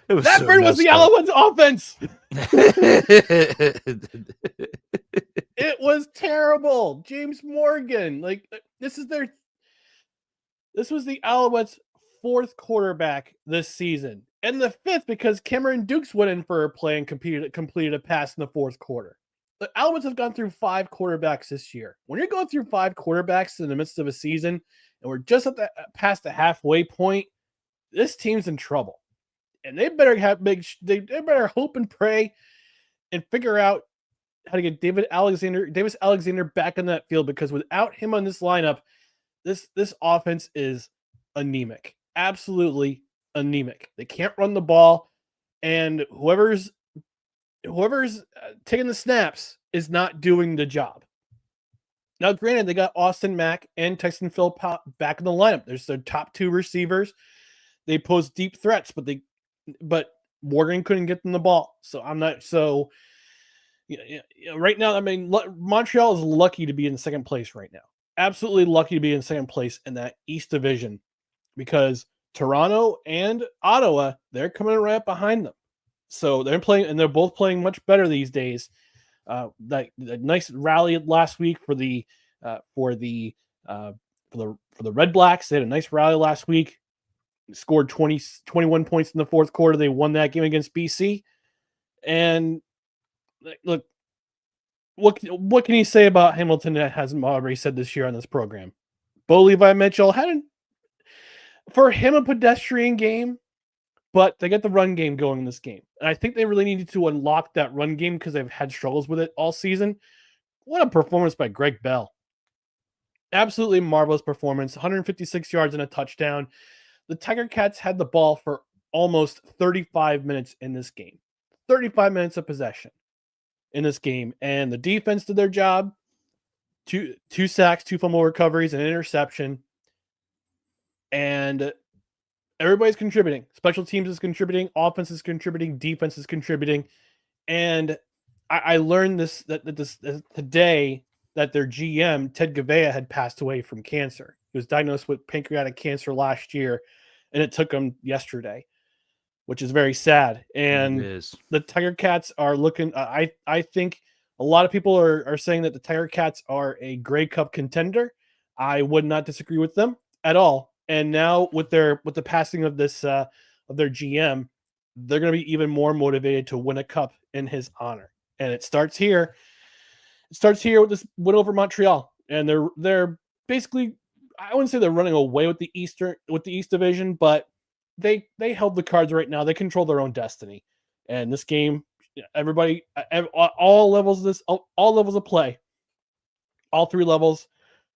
That bird was the Alouettes offense. It was terrible. James Morgan. This was the Alouettes' 4th quarterback this season. And the 5th because Cameron Dukes went in for a play and completed a pass in the 4th quarter. The Alouettes have gone through 5 quarterbacks this year. When you're going through 5 quarterbacks in the midst of a season, and we're just past the halfway point, this team's in trouble. And they better they better hope and pray and figure out how to get Davis Alexander back in that field, because without him on this lineup, this offense is anemic. Absolutely anemic. They can't run the ball, and whoever's taking the snaps is not doing the job. Now, granted, they got Austin Mack and Tyson Philpott back in the lineup. There's their top 2 receivers. They pose deep threats, but Morgan couldn't get them the ball. So I'm not so. Right now, I mean, Montreal is lucky to be in 2nd place right now. Absolutely lucky to be in 2nd place in that East Division, because Toronto and Ottawa, they're coming right up behind them. So they're playing, and they're both playing much better these days. That nice rally last week for the Red Blacks. They had a nice rally last week. Scored 21 points in the fourth quarter. They won that game against BC. And look, what can you say about Hamilton that hasn't already said this year on this program? Bo Levi Mitchell had for him a pedestrian game, but they got the run game going in this game. And I think they really needed to unlock that run game because they've had struggles with it all season. What a performance by Greg Bell. Absolutely marvelous performance. 156 yards and a touchdown. The Tiger Cats had the ball for almost 35 minutes in this game. 35 minutes of possession in this game. And the defense did their job. Two sacks, 2 fumble recoveries, an interception. And everybody's contributing. Special teams is contributing. Offense is contributing. Defense is contributing. And I learned this today that their GM, Ted Gavea, had passed away from cancer. He was diagnosed with pancreatic cancer last year, and it took him yesterday, which is very sad. And the Tiger Cats are looking, I think a lot of people are saying that the Tiger Cats are a Grey Cup contender. I would not disagree with them at all. And now with the passing of this of their GM, they're going to be even more motivated to win a cup in his honor. And it starts here. It starts here with this win over Montreal, and they're basically, I wouldn't say they're running away with the East Division, but they held the cards right now. They control their own destiny. And this game, everybody, all levels of play, all 3 levels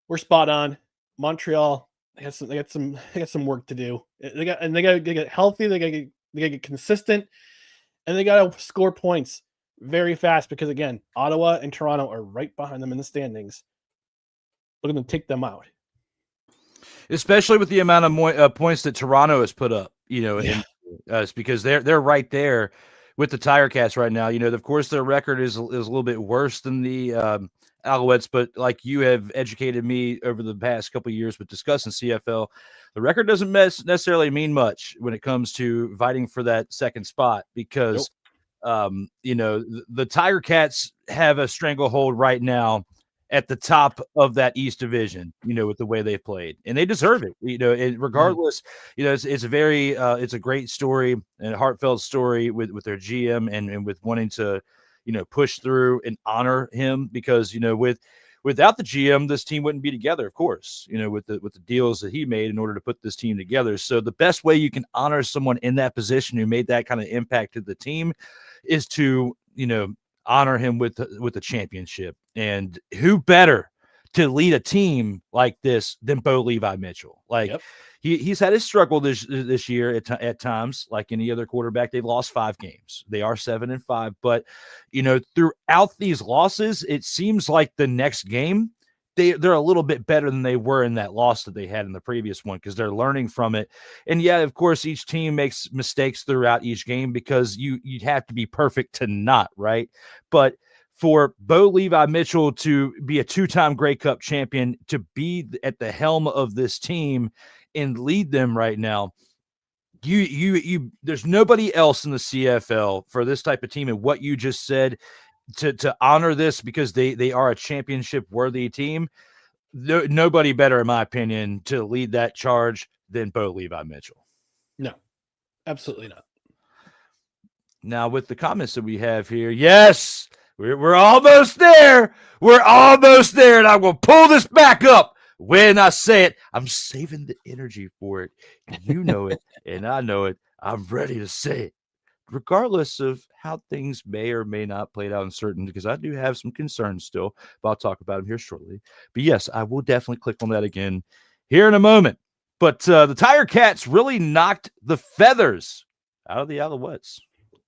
were spot on. Montreal, they got some work to do. They got to get healthy. They got to get consistent, and they got to score points very fast because, again, Ottawa and Toronto are right behind them in the standings. Looking to take them out, especially with the amount of points that Toronto has put up. It's because they're right there with the Tiger Cats right now. Of course, their record is a little bit worse than the Alouettes, but like you have educated me over the past couple of years with discussing CFL, the record doesn't necessarily mean much when it comes to fighting for that second spot because, the Tiger Cats have a stranglehold right now at the top of that East Division, with the way they've played, and they deserve it. And regardless, it's a very, it's a great story and a heartfelt story with their GM and with wanting to, push through and honor him because, without the GM, this team wouldn't be together, of course, with the deals that he made in order to put this team together. So the best way you can honor someone in that position who made that kind of impact to the team is to, honor him with the championship. And who better to lead a team like this than Bo Levi Mitchell? He's had his struggle this year at times, like any other quarterback. They've lost 5 games. They are 7-5, but throughout these losses, it seems like the next game they're a little bit better than they were in that loss that they had in the previous one because they're learning from it. And yeah, of course, each team makes mistakes throughout each game because you'd have to be perfect to not, right? But for Bo Levi Mitchell to be a 2-time Grey Cup champion, to be at the helm of this team and lead them right now, there's nobody else in the CFL for this type of team. And what you just said, to honor this because they are a championship worthy team. Nobody better, in my opinion, to lead that charge than Bo Levi Mitchell. No, absolutely not. Now with the comments that we have here, yes, we're almost there. We're almost there. And I'm going to pull this back up when I say it. I'm saving the energy for it. You know it. And I know it. I'm ready to say it. Regardless of how things may or may not play out in certain, because I do have some concerns still, but I'll talk about them here shortly. But yes, I will definitely click on that again here in a moment. But the Tiger Cats really knocked the feathers out of the Alouettes.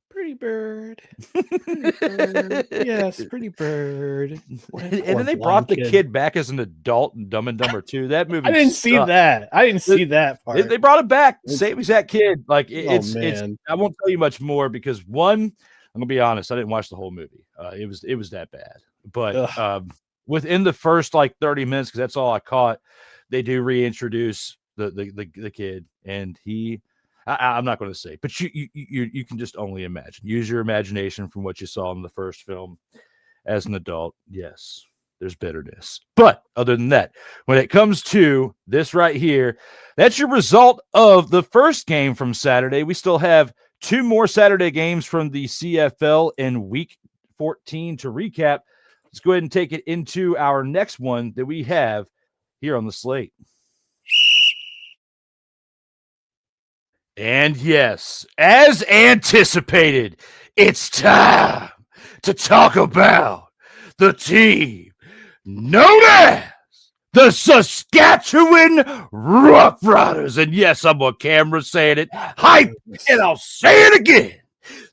Pretty bird. Pretty bird. Yes, pretty bird. And then they brought the kid back as an adult in Dumb and Dumber 2. That movie I didn't see that. I didn't see that part. They brought him back. Same exact kid. Like it's I won't tell you much more because one, I'm gonna be honest, I didn't watch the whole movie. It was that bad. But within the first 30 minutes, because that's all I caught, they do reintroduce the kid, and I'm not going to say, but you can just only imagine. Use your imagination from what you saw in the first film. As an adult, yes, there's bitterness. But other than that, when it comes to this right here, that's your result of the first game from Saturday. We still have 2 more Saturday games from the CFL in week 14 to recap. Let's go ahead and take it into our next one that we have here on the slate. And yes, as anticipated, it's time to talk about the team known as the Saskatchewan Roughriders. And yes, I'm on camera saying it. Hype, and I'll say it again.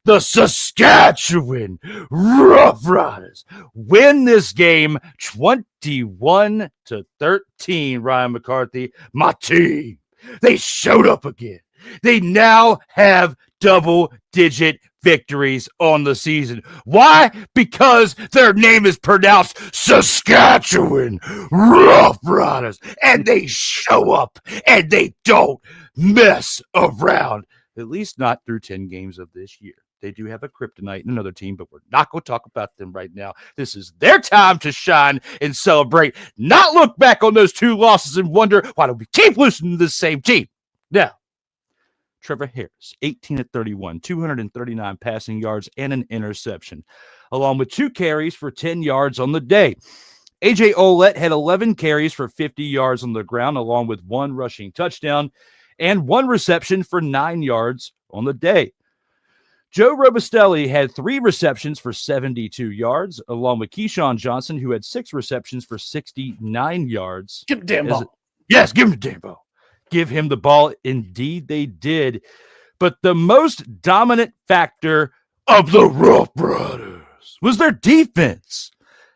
The Saskatchewan Roughriders win this game 21-13. Ryan McCarthy, my team, they showed up again. They now have double-digit victories on the season. Why? Because their name is pronounced Saskatchewan Roughriders, and they show up, and they don't mess around, at least not through 10 games of this year. They do have a kryptonite in another team, but we're not going to talk about them right now. This is their time to shine and celebrate, not look back on those 2 losses and wonder, why don't we keep listening to the same team? Now, Trevor Harris, 18-31, 239 passing yards and an interception, along with 2 carries for 10 yards on the day. A.J. Olette had 11 carries for 50 yards on the ground, along with 1 rushing touchdown and 1 reception for 9 yards on the day. Joe Robustelli had 3 receptions for 72 yards, along with Keyshawn Johnson, who had 6 receptions for 69 yards. Give him the damn ball. Yes, give him the damn ball. Give him the ball. Indeed, they did. But the most dominant factor of the Roughriders was their defense.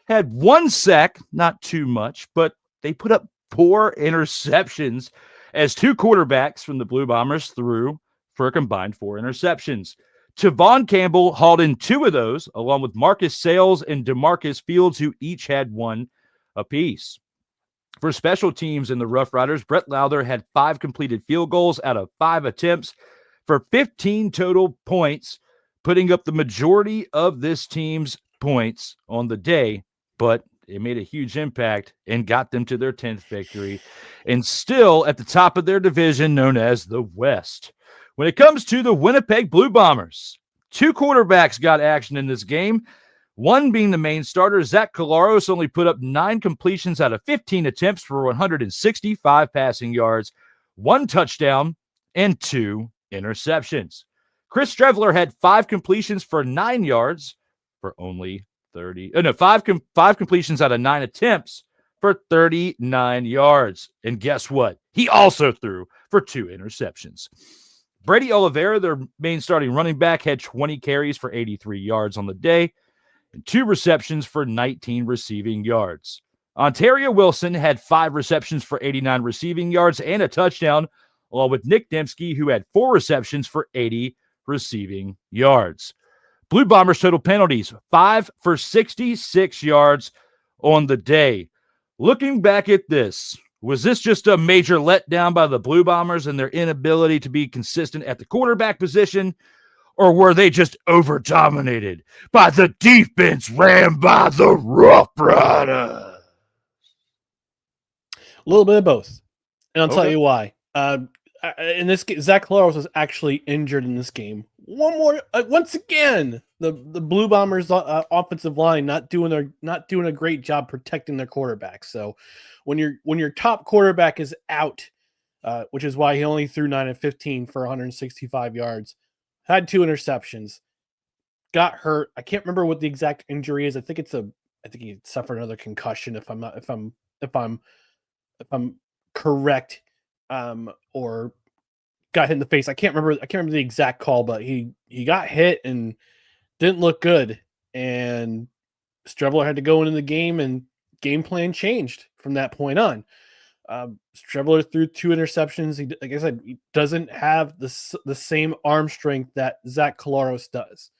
Had 1 sack, not too much, but they put up 4 interceptions as 2 quarterbacks from the Blue Bombers threw for a combined 4 interceptions. Tavon Campbell hauled in 2 of those, along with Marcus Sales and DeMarcus Fields, who each had 1 apiece. For special teams in the Roughriders, Brett Lowther had 5 completed field goals out of 5 attempts for 15 total points, putting up the majority of this team's points on the day, but it made a huge impact and got them to their 10th victory, and still at the top of their division known as the West. When it comes to the Winnipeg Blue Bombers, 2 quarterbacks got action in this game. One being the main starter, Zach Collaros only put up 9 completions out of 15 attempts for 165 passing yards, 1 touchdown, and 2 interceptions. Chris Streveler had 5 completions for 9 yards for only 5 completions out of 9 attempts for 39 yards. And guess what? He also threw for 2 interceptions. Brady Oliveira, their main starting running back, had 20 carries for 83 yards on the day and 2 receptions for 19 receiving yards. Ontario Wilson had 5 receptions for 89 receiving yards and a touchdown, along with Nick Dembski, who had 4 receptions for 80 receiving yards. Blue Bombers total penalties, 5 for 66 yards on the day. Looking back at this, was this just a major letdown by the Blue Bombers and their inability to be consistent at the quarterback position? Or were they just over-dominated by the defense ran by the Roughriders? A little bit of both. And I'll tell you why. In this game, Zach Collaros was actually injured in this game. Once again, the Blue Bombers offensive line not doing a great job protecting their quarterback. So when your top quarterback is out, which is why he only threw 9 of 15 for 165 yards, had 2 interceptions, got hurt. I can't remember what the exact injury is. I think he suffered another concussion if I'm correct, or got hit in the face. I can't remember the exact call, but he got hit and didn't look good. And Streveler had to go into the game, and game plan changed from that point on. Streveler threw 2 interceptions. Like I said, he doesn't have the same arm strength that Zach Collaros does.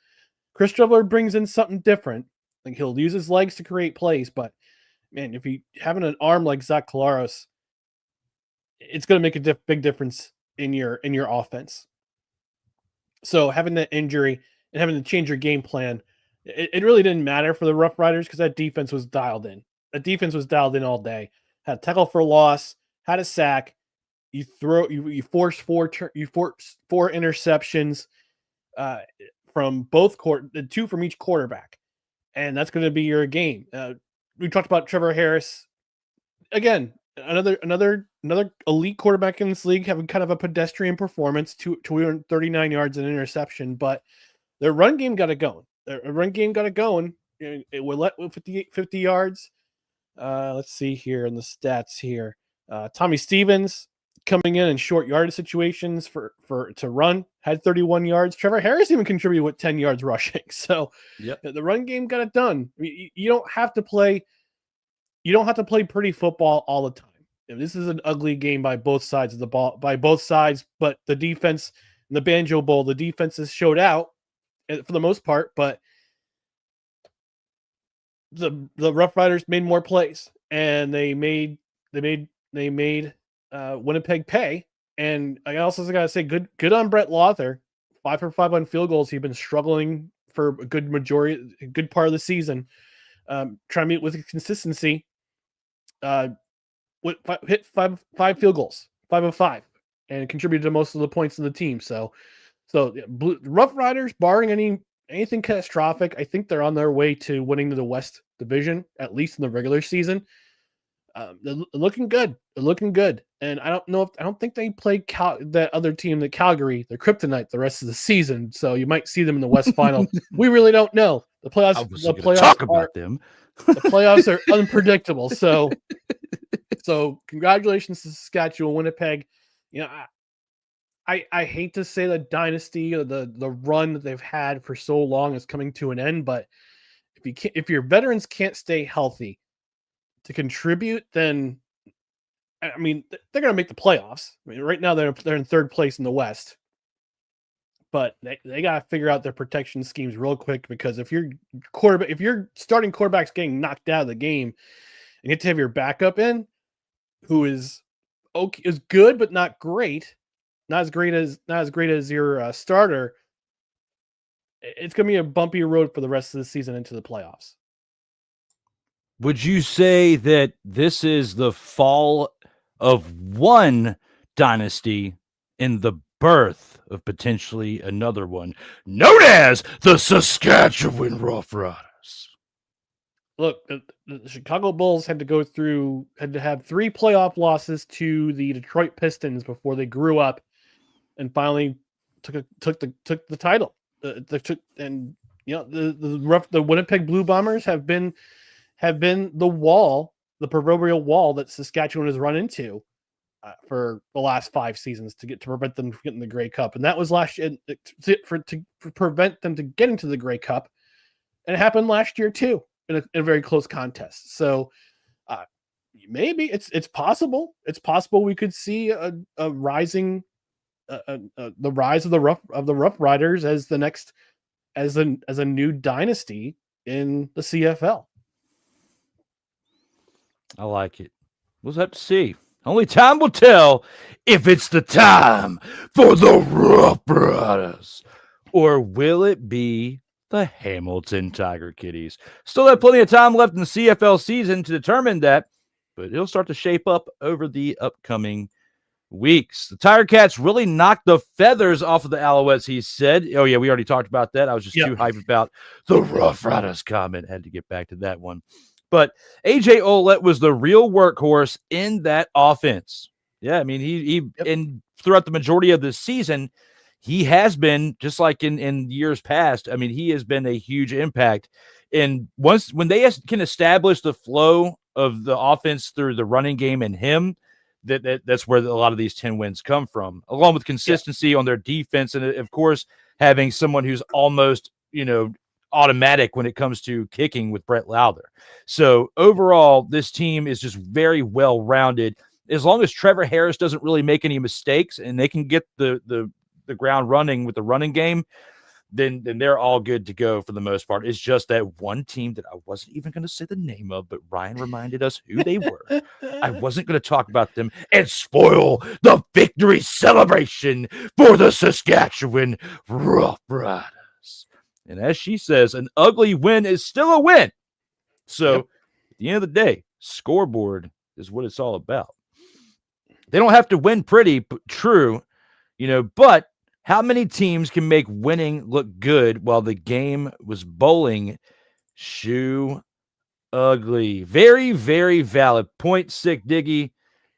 Chris Streveler brings in something different. Like, he'll use his legs to create plays, but man, if you having an arm like Zach Collaros, it's going to make a big difference in your offense. So having that injury and having to change your game plan, it really didn't matter for the Rough Riders because that defense was dialed in. The defense was dialed in all day. Had a tackle for loss, had a sack. You force four interceptions from both two from each quarterback, and that's going to be your game. We talked about Trevor Harris again. Another elite quarterback in this league having kind of a pedestrian performance, 239 yards and interception, but their run game got it going. It will let 50 yards. Let's see here in the stats here. Tommy Stevens coming in short yardage situations to run had 31 yards. Trevor Harris even contributed with 10 yards rushing. So the run game got it done. You don't have to play pretty football all the time. This is an ugly game by both sides of the ball, but the defense in the Banjo Bowl, the defenses showed out for the most part, but the Rough Riders made more plays, and they made Winnipeg pay. And I also got to say, good on Brett Lawther, 5 for 5 on field goals. He's been struggling for a good part of the season. Trying to meet with consistency. Hit five field goals, 5 of 5, and contributed to most of the points of the team. So Rough Riders, barring anything catastrophic, I think they're on their way to winning the West Division, at least in the regular season. They're looking good. And I don't think they play that other team, the Calgary, the Kryptonite, the rest of the season. So you might see them in the West Final. We really don't know. The playoffs. The playoffs are unpredictable. So congratulations to Saskatchewan, Winnipeg. I hate to say the dynasty or the run that they've had for so long is coming to an end, but if your veterans can't stay healthy to contribute, then they're going to make the playoffs. Right now they're in third place in the West, but they got to figure out their protection schemes real quick, because if your starting quarterback's getting knocked out of the game, and you get to have your backup in, who is good but not great. Not as great as your starter. It's going to be a bumpy road for the rest of the season into the playoffs. Would you say that this is the fall of one dynasty and the birth of potentially another one, known as the Saskatchewan Roughriders? Look, the Chicago Bulls had to have 3 playoff losses to the Detroit Pistons before they grew up and finally took the title. The Winnipeg Blue Bombers have been the proverbial wall that Saskatchewan has run into for the last 5 seasons to prevent them from getting the Grey Cup, and that was last year to prevent them to getting to the Grey Cup, and it happened last year too in a very close contest. So maybe it's possible. It's possible we could see a rising. The rise of the Rough Riders as the next as a new dynasty in the CFL. I like it. We'll have to see. Only time will tell if it's the time for the Rough Riders, or will it be the Hamilton Tiger Kitties? Still have plenty of time left in the CFL season to determine that, but it'll start to shape up over the upcoming weeks. The Tiger Cats really knocked the feathers off of the Alouettes, he said. Oh, yeah, we already talked about that. I was just too hyped about the Rough Riders comment. Had to get back to that one. But A.J. Ouellette was the real workhorse in that offense. Yeah, I mean, he throughout the majority of the season, he has been, just like in years past, I mean, he has been a huge impact. And when they can establish the flow of the offense through the running game and him, that's where a lot of these 10 wins come from, along with consistency on their defense. And of course, having someone who's almost, automatic when it comes to kicking with Brett Lawther. So overall, this team is just very well-rounded. As long as Trevor Harris doesn't really make any mistakes and they can get the ground running with the running game, then they're all good to go for the most part. It's just that one team that I wasn't even going to say the name of, but Ryan reminded us who they were. I wasn't going to talk about them and spoil the victory celebration for the Saskatchewan Roughriders. And as she says, an ugly win is still a win. So at the end of the day, scoreboard is what it's all about. They don't have to win pretty, but true, but how many teams can make winning look good while the game was bowling shoe ugly? Very, very valid point, Sick Diggy.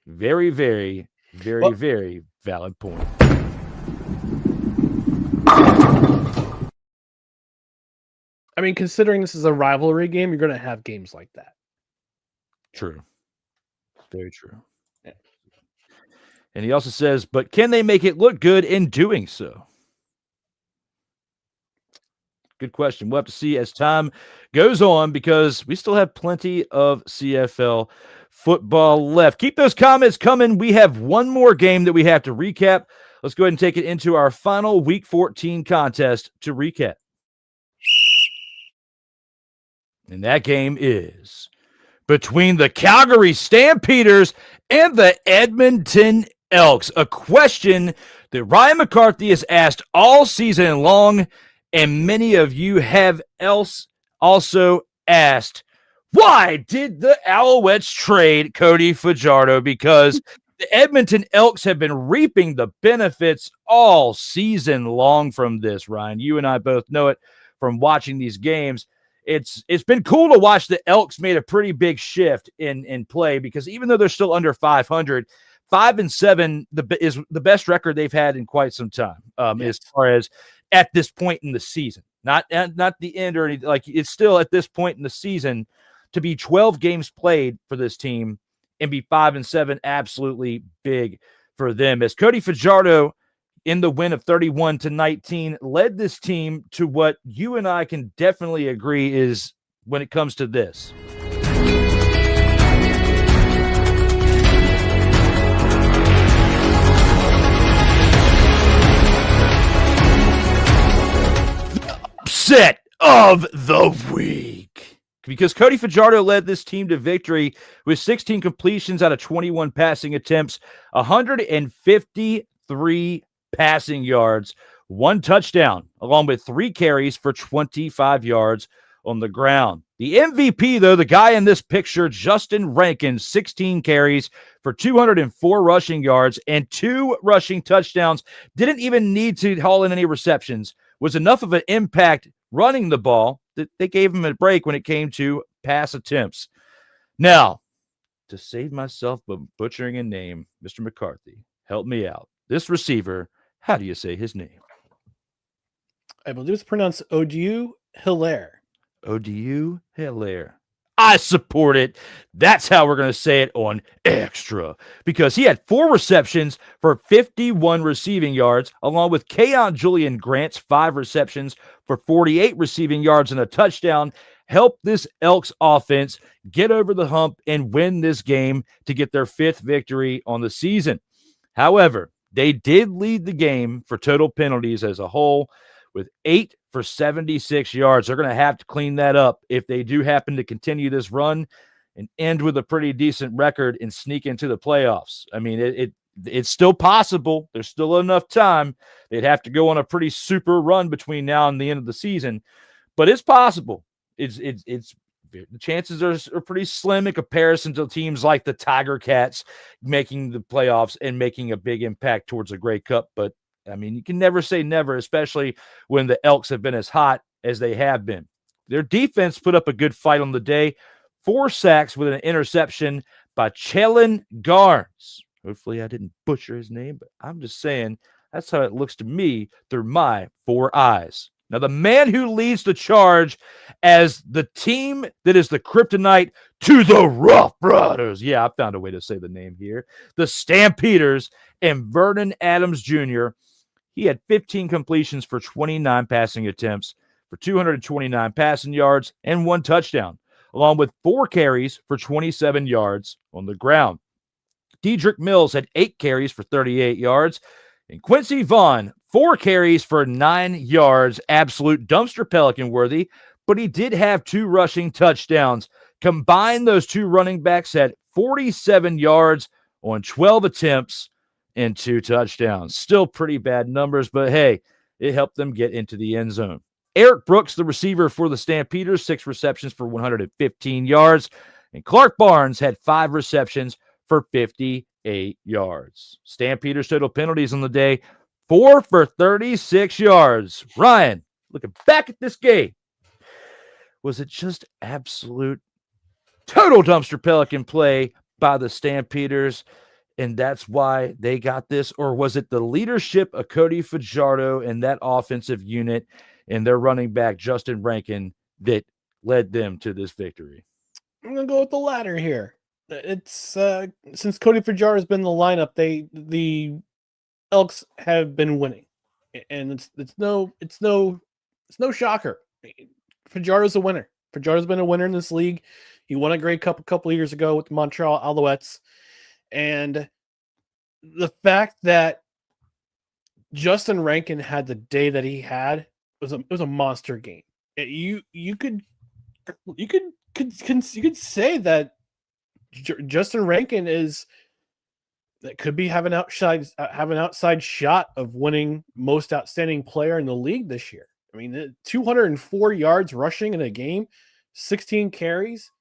Very, very, very, very valid point. I mean, considering this is a rivalry game, you're going to have games like that. True. Very true. Yeah. And he also says, but can they make it look good in doing so? Good question. We'll have to see as time goes on because we still have plenty of CFL football left. Keep those comments coming. We have one more game that we have to recap. Let's go ahead and take it into our final Week 14 contest to recap. And that game is between the Calgary Stampeders and the Edmonton Elks. A question that Ryan McCarthy has asked all season long, and many of you have also asked, why did the Alouettes trade Cody Fajardo? Because the Edmonton Elks have been reaping the benefits all season long from this, Ryan. You and I both know it from watching these games. It's been cool to watch the Elks made a pretty big shift in play because even though they're still under 500, 5-7 is the best record they've had in quite some time. As far as at this point in the season, not the end or anything. Like it's still at this point in the season to be 12 games played for this team and be 5-7, absolutely big for them. As Cody Fajardo in the win of 31-19 led this team to what you and I can definitely agree is when it comes to this. Upset of the week. Because Cody Fajardo led this team to victory with 16 completions out of 21 passing attempts, 153 passing yards, 1 touchdown, along with 3 carries for 25 yards on the ground. The MVP, though, the guy in this picture, Justin Rankin, 16 carries for 204 rushing yards and 2 rushing touchdowns, didn't even need to haul in any receptions, was enough of an impact running the ball that they gave him a break when it came to pass attempts. Now, to save myself from butchering a name, Mr. McCarthy, help me out. This receiver, how do you say his name? I believe it's pronounced Odiu Hilaire. Odiu Hilaire. I support it. That's how we're going to say it on Xtra. Because he had 4 receptions for 51 receiving yards, along with Keon Julian Grant's 5 receptions for 48 receiving yards and a touchdown. Help this Elks offense get over the hump and win this game to get their 5th victory on the season. However, they did lead the game for total penalties as a whole with 8 for 76 yards. They're going to have to clean that up if they do happen to continue this run and end with a pretty decent record and sneak into the playoffs. I mean, it's still possible. There's still enough time. They'd have to go on a pretty super run between now and the end of the season, but it's possible. It's the chances are pretty slim in comparison to teams like the Tiger Cats making the playoffs and making a big impact towards a Grey Cup. But I mean, you can never say never, especially when the Elks have been as hot as they have been. Their defense put up a good fight on the day. 4 sacks with an interception by Chelin Garnes. Hopefully I didn't butcher his name, but I'm just saying that's how it looks to me through my 4 eyes. Now, the man who leads the charge as the team that is the kryptonite to the Rough Riders. Yeah, I found a way to say the name here. The Stampeders and Vernon Adams Jr. He had 15 completions for 29 passing attempts for 229 passing yards and 1 touchdown, along with 4 carries for 27 yards on the ground. Dedrick Mills had 8 carries for 38 yards, and Quincy Vaughn, 4 carries for 9 yards, absolute dumpster Pelican worthy, but he did have 2 rushing touchdowns. Combined, those 2 running backs had 47 yards on 12 attempts and 2 touchdowns. Still pretty bad numbers, but hey, it helped them get into the end zone. Eric Brooks, the receiver for the Stampeders, 6 receptions for 115 yards. And Clark Barnes had 5 receptions for 58 yards. Stampeders total penalties on the day, 4 for 36 yards. Ryan, looking back at this game, was it just absolute total dumpster Pelican play by the Stampeders, and that's why they got this? Or was it the leadership of Cody Fajardo and that offensive unit and their running back, Justin Rankin, that led them to this victory? I'm going to go with the latter here. It's since Cody Fajardo has been in the lineup, the Elks have been winning, and it's no shocker. Fajardo's a winner. Fajardo's been a winner in this league. He won a Grey Cup a couple of years ago with the Montreal Alouettes, and the fact that Justin Rankin had the day that he had was a monster game. You could say that Justin Rankin could have an outside shot of winning most outstanding player in the league this year. I mean, 204 yards rushing in a game, 16 carries.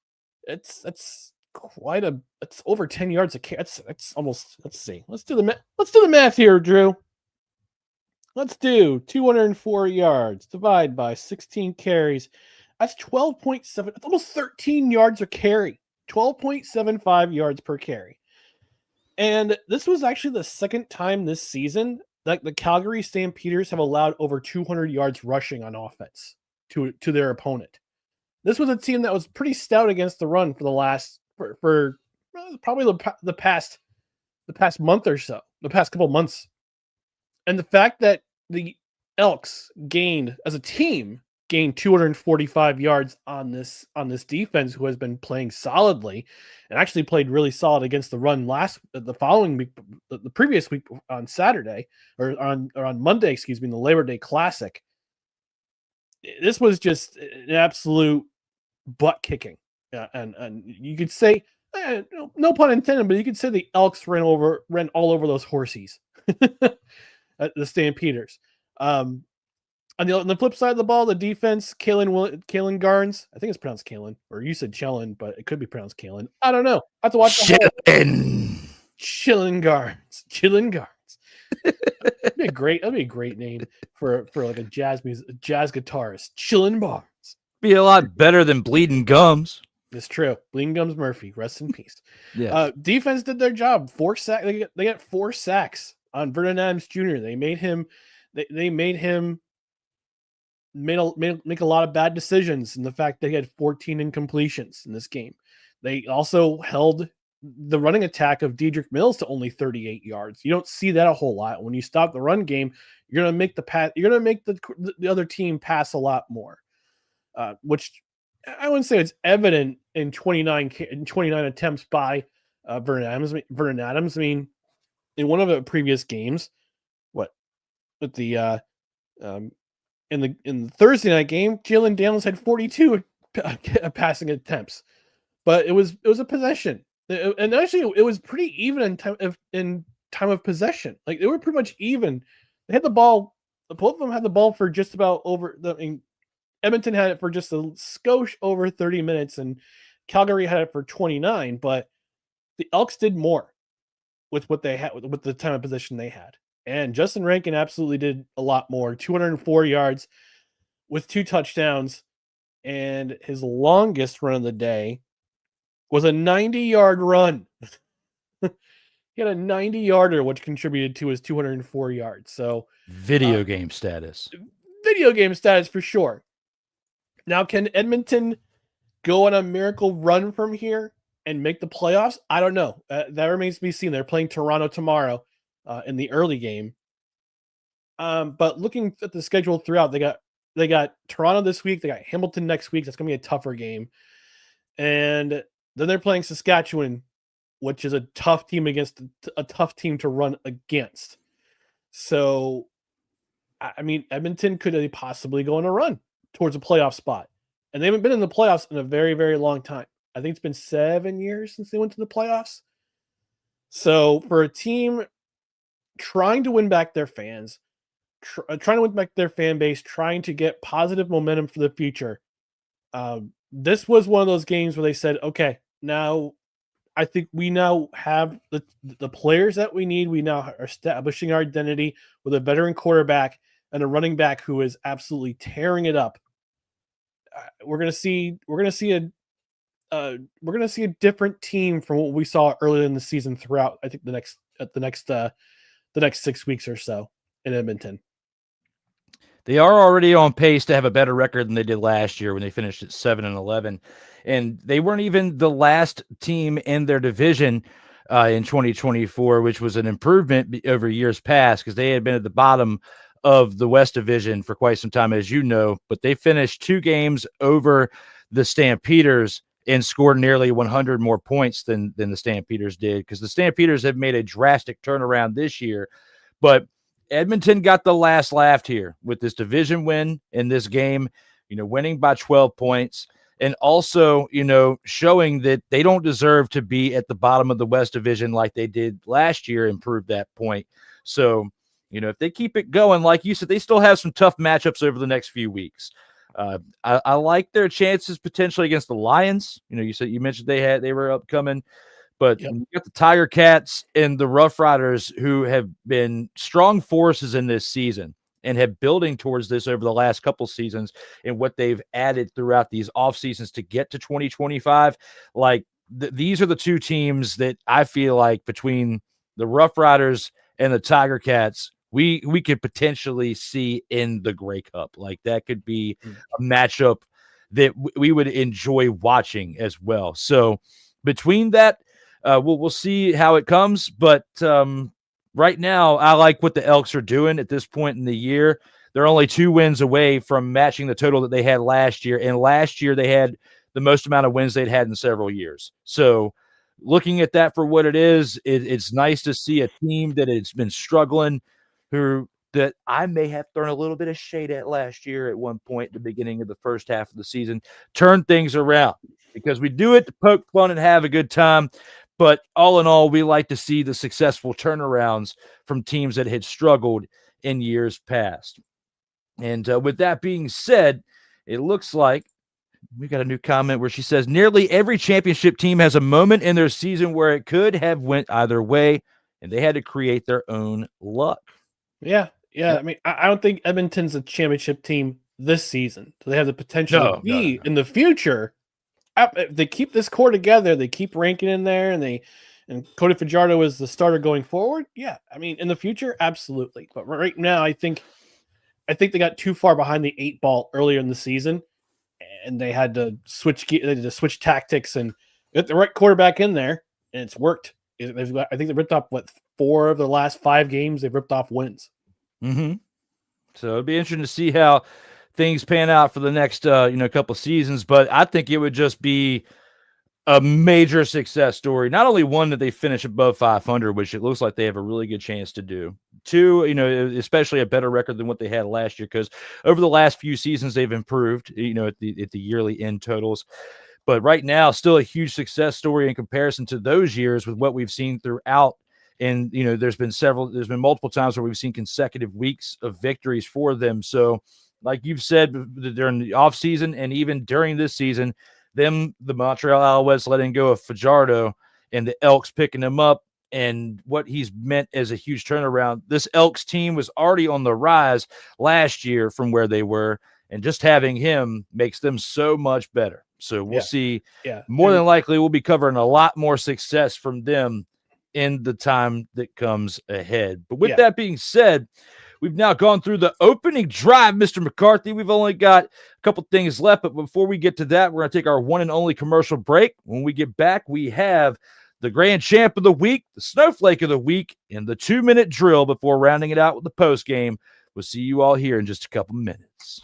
It's over 10 yards a carry. That's almost. Let's see. Let's do the math here, Drew. Let's do 204 yards divide by 16 carries. That's 12.7. That's almost 13 yards a carry. 12.75 yards per carry. And this was actually the second time this season that the Calgary Stampeders have allowed over 200 yards rushing on offense to their opponent. This was a team that was pretty stout against the run for the last for probably the past month or so, the past couple months. And the fact that the Elks gained 245 yards on this defense, who has been playing solidly and actually played really solid against the run the following week, the previous week on Saturday or on Monday, excuse me, in the Labor Day Classic. This was just an absolute butt kicking. And you could say, no pun intended, but you could say the Elks ran all over those horsies, the Stampeders. On the flip side of the ball, the defense, Kalen Garnes, I think it's pronounced Kalen, or you said Chellen, but it could be pronounced Kalen. I don't know. I have to watch the Chillen Garnes. That'd be a great name for like a jazz guitarist. Chillen Barnes. Be a lot better than Bleeding Gums. It's true. Bleeding Gums Murphy, rest in peace. Yeah. Defense did their job. 4 sacks. They got 4 sacks on Vernon Adams Jr. They made him. They made him make a lot of bad decisions, and the fact that he had 14 incompletions in this game. They also held the running attack of Dedrick Mills to only 38 yards. You don't see that a whole lot. When you stop the run game, you're going to make the pass. You're going to make the other team pass a lot more, which I wouldn't say it's evident in 29 attempts by Vernon Adams. I mean, in one of the previous games, with the in the Thursday night game, Jalen Daniels had 42 passing attempts, but it was a possession, and actually it was pretty even in time of possession. Like, they were pretty much even. They had the ball. Both of them had the ball for just about over Edmonton had it for just a skosh over 30 minutes, and Calgary had it for 29. But the Elks did more with what they had, with the time of possession they had. And Justin Rankin absolutely did a lot more. 204 yards with 2 touchdowns. And his longest run of the day was a 90-yard run. He had a 90-yarder, which contributed to his 204 yards. So video game status. Video game status for sure. Now, can Edmonton go on a miracle run from here and make the playoffs? I don't know. That remains to be seen. They're playing Toronto tomorrow. In the early game. But looking at the schedule throughout, they got Toronto this week, they got Hamilton next week. That's gonna be a tougher game. And then they're playing Saskatchewan, which is a tough team to run against. So I mean, Edmonton could possibly go on a run towards a playoff spot. And they haven't been in the playoffs in a very, very long time. I think it's been 7 years since they went to the playoffs. So for a team trying to win back their fans, trying to win back their fan base, trying to get positive momentum for the future, this was one of those games where they said, okay, now I think we now have the players that we need. We now are establishing our identity with a veteran quarterback and a running back who is absolutely tearing it up. We're gonna see a different team from what we saw earlier in the season throughout. I think the next 6 weeks or so in Edmonton. They are already on pace to have a better record than they did last year when they finished at 7-11, and they weren't even the last team in their division in 2024, which was an improvement over years past because they had been at the bottom of the West Division for quite some time, as you know. But they finished 2 games over the Stampeders and scored nearly 100 more points than the Stampeders did, because the Stampeders have made a drastic turnaround this year. But Edmonton got the last laugh here with this division win in this game, winning by 12 points, and also, showing that they don't deserve to be at the bottom of the West Division like they did last year and prove that point. So, if they keep it going, like you said, they still have some tough matchups over the next few weeks. I like their chances potentially against the Lions. You mentioned they were upcoming, but you got the Tiger Cats and the Rough Riders, who have been strong forces in this season and have building towards this over the last couple seasons, and what they've added throughout these off seasons to get to 2025. Like these are the 2 teams that I feel like between the Rough Riders and the Tiger Cats, we could potentially see in the Grey Cup. Like that could be a matchup that we would enjoy watching as well. So between that, we'll see how it comes. But right now, I like what the Elks are doing at this point in the year. They're only 2 wins away from matching the total that they had last year. And last year, they had the most amount of wins they'd had in several years. So looking at that for what it is, it's nice to see a team that has been struggling, that I may have thrown a little bit of shade at last year at one point at the beginning of the first half of the season, turn things around, because we do it to poke fun and have a good time. But all in all, we like to see the successful turnarounds from teams that had struggled in years past. And with that being said, it looks like we got a new comment where she says, nearly every championship team has a moment in their season where it could have went either way, and they had to create their own luck. Yeah. I mean, I don't think Edmonton's a championship team this season. So they have the potential to be in the future. If they keep this core together, they keep ranking in there, and Cody Fajardo is the starter going forward. Yeah, I mean, in the future, absolutely. But right now, I think they got too far behind the 8 ball earlier in the season, and they had to switch tactics and get the right quarterback in there, and it's worked. I think they ripped off 4 of the last 5 games. They've ripped off wins. Mm-hmm. So it'll be interesting to see how things pan out for the next couple seasons. But I think it would just be a major success story. Not only one that they finish above 500, which it looks like they have a really good chance to do. 2, especially a better record than what they had last year, because over the last few seasons they've improved, at the yearly end totals. But right now, still a huge success story in comparison to those years with what we've seen throughout. And, there's been multiple times where we've seen consecutive weeks of victories for them. So like you've said, during the offseason and even during this season, the Montreal Alouettes letting go of Fajardo and the Elks picking him up, and what he's meant as a huge turnaround. This Elks team was already on the rise last year from where they were, and just having him makes them so much better. So we'll see. Yeah. More than likely, we'll be covering a lot more success from them in the time that comes ahead. But with that being said, we've now gone through the opening drive, Mr. McCarthy. We've only got a couple things left, but before we get to that, we're going to take our one and only commercial break. When we get back, we have the grand champ of the week, the snowflake of the week, and the 2-minute drill before rounding it out with the post game. We'll see you all here in just a couple minutes.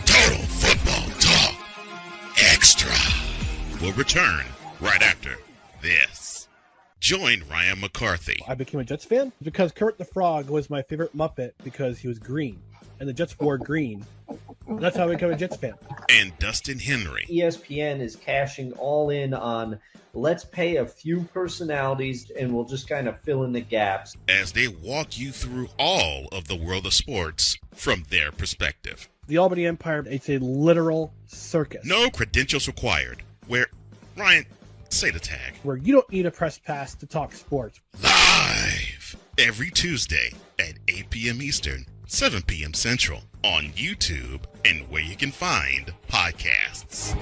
Total Football Talk Extra will return right after this. Join Ryan McCarthy I became a Jets fan because Kermit the Frog was my favorite Muppet because he was green, and the Jets wore green. That's how I became a Jets fan. and Dustin Henry ESPN is cashing all in on let's pay a few personalities and we'll just kind of fill in the gaps. as they walk you through all of the world of sports from their perspective. The Albany Empire, it's a literal circus. No credentials required. Where, Ryan, say the tag. Where you don't need a press pass to talk sports. Live every Tuesday at 8 p.m. Eastern, 7 p.m. Central on YouTube and where you can find podcasts.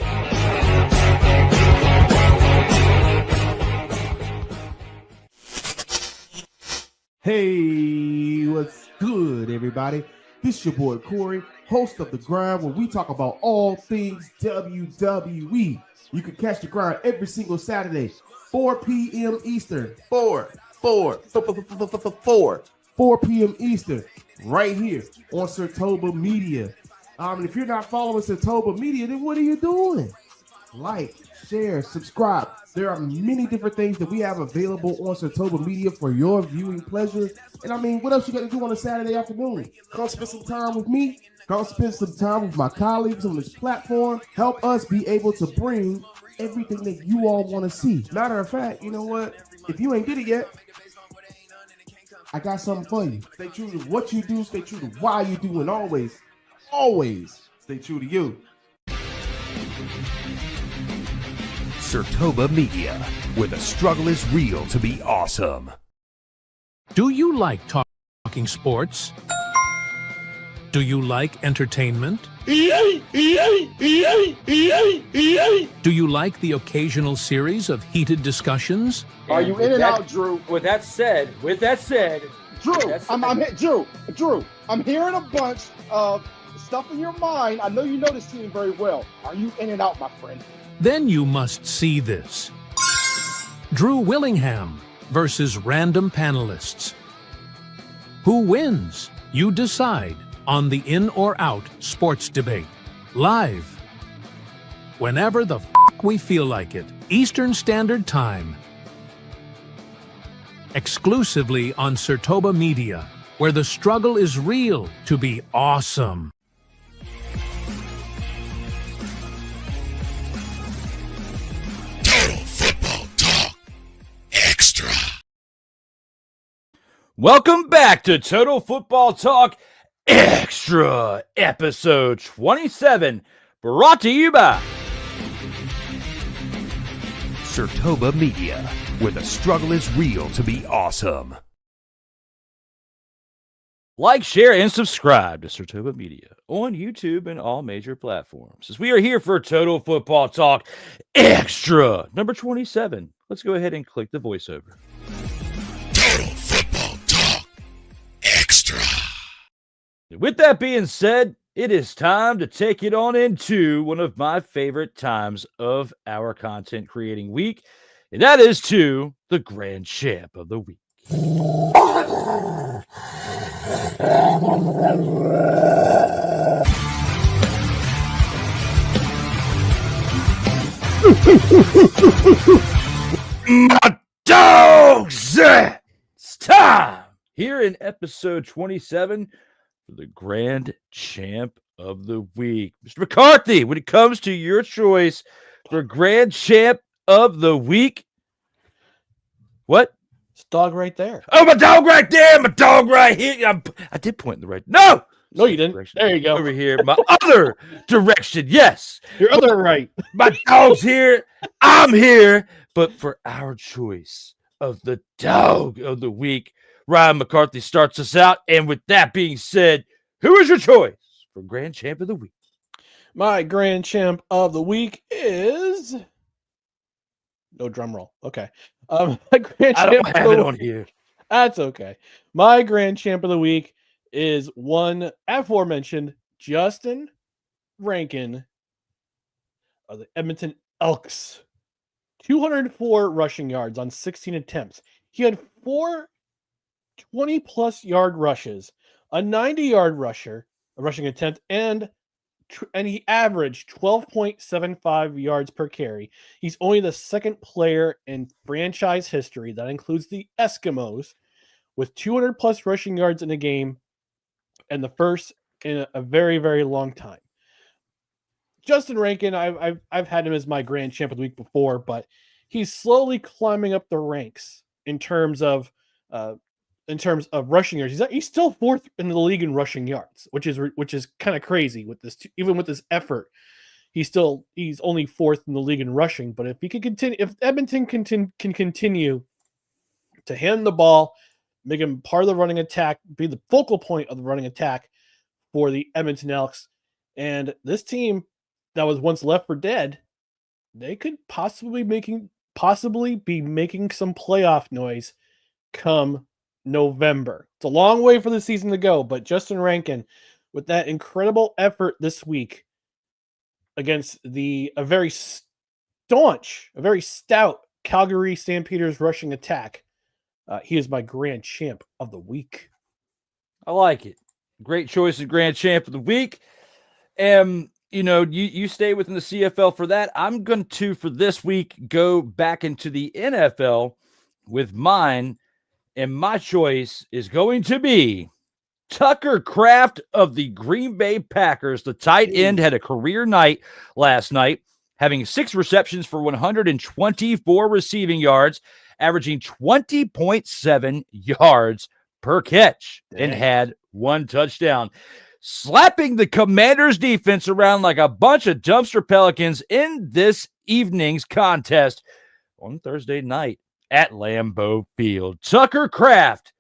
Hey, what's good, everybody? This is your boy Corey, host of The Grind, where we talk about all things WWE. You can catch The Grind every single Saturday, 4 p.m. Eastern. 4 p.m. Eastern, right here on Sertoba Media. And if you're not following Sertoba Media, then what are you doing? Like, share, subscribe. There are many different things that we have available on Sertoba Media for your viewing pleasure. And I mean, what else you got to do on a Saturday afternoon? Come spend some time with me. Come spend some time with my colleagues on this platform. Help us be able to bring everything that you all want to see. Matter of fact, you know what? If you ain't did it yet, I got something for you. Stay true to what you do. Stay true to why you do. And always stay true to you. Sertoba Media, where the struggle is real to be awesome. Do you like talking sports? Do you like entertainment? Do you like the occasional series of heated discussions? Are you in and out, Drew? With that said, Drew, I'm hearing a bunch of stuff in your mind. I know you know this team very well. Are you in and out, my friend? Then you must see this. Drew Willingham versus random panelists. Who wins? You decide on the In or Out sports debate. Live. Whenever the we feel like it. Eastern Standard Time. Exclusively on Sertoba Media, where the struggle is real to be awesome. Total Football Talk Extra. Welcome back to Total Football Talk Extra, episode 27, brought to you by Sertoba Media, where the struggle is real to be awesome. Like, share, and subscribe to Sertoba Media on YouTube and all major platforms. As we are here for Total Football Talk Extra, number 27. Let's go ahead and click the voiceover. Total Football Talk Extra. With that being said, it is time to take it on into one of my favorite times of our content creating week, and that is to the Grand Champ of the Week. My dogs! It's time here in episode 27 for the Grand Champ of the Week. Mr. McCarthy, when it comes to your choice for Grand Champ of the Week, what? It's dog right there. Oh, my dog right there, my dog right here. I did point in the right. No, you didn't. Direction. There you go. Over here, my other direction. Yes, Your other right. my dog's here. I'm here. But for our choice of the dog of the week, Ryan McCarthy starts us out. And with that being said, who is your choice for Grand Champ of the Week? My Grand Champ of the Week is no drum roll. Okay. My Grand I Champ don't have it on here. That's okay. My Grand Champ of the Week is one aforementioned Justin Rankin of the Edmonton Elks. 204 rushing yards on 16 attempts. He had 4 20-plus yard rushes, a 90-yard rushing attempt, and he averaged 12.75 yards per carry. He's only the second player in franchise history, that includes the Eskimos, with 200 plus rushing yards in a game, and the first in a very, very long time. Justin Rankin, I've had him as my grand champ of the week before, but he's slowly climbing up the ranks in terms of rushing yards. He's still fourth in the league in rushing yards, which is kind of crazy with this. Even with this effort, he's only fourth in the league in rushing. But if he can continue, if Edmonton can continue to hand the ball, make him part of the running attack, be the focal point of the running attack for the Edmonton Elks, and this team that was once left for dead, they could possibly be making some playoff noise come November. It's a long way for the season to go, but Justin Rankin, with that incredible effort this week against a very stout Calgary Stampeders rushing attack, he is my grand champ of the week. I like it. Great choice of grand champ of the week. And you stay within the CFL for that. I'm going to, for this week, go back into the NFL with mine. And my choice is going to be Tucker Kraft of the Green Bay Packers. The tight end had a career night last night, having 6 receptions for 124 receiving yards, averaging 20.7 yards per catch, and had 1 touchdown, slapping the Commanders' defense around like a bunch of dumpster pelicans in this evening's contest on Thursday night at Lambeau Field. Tucker Kraft,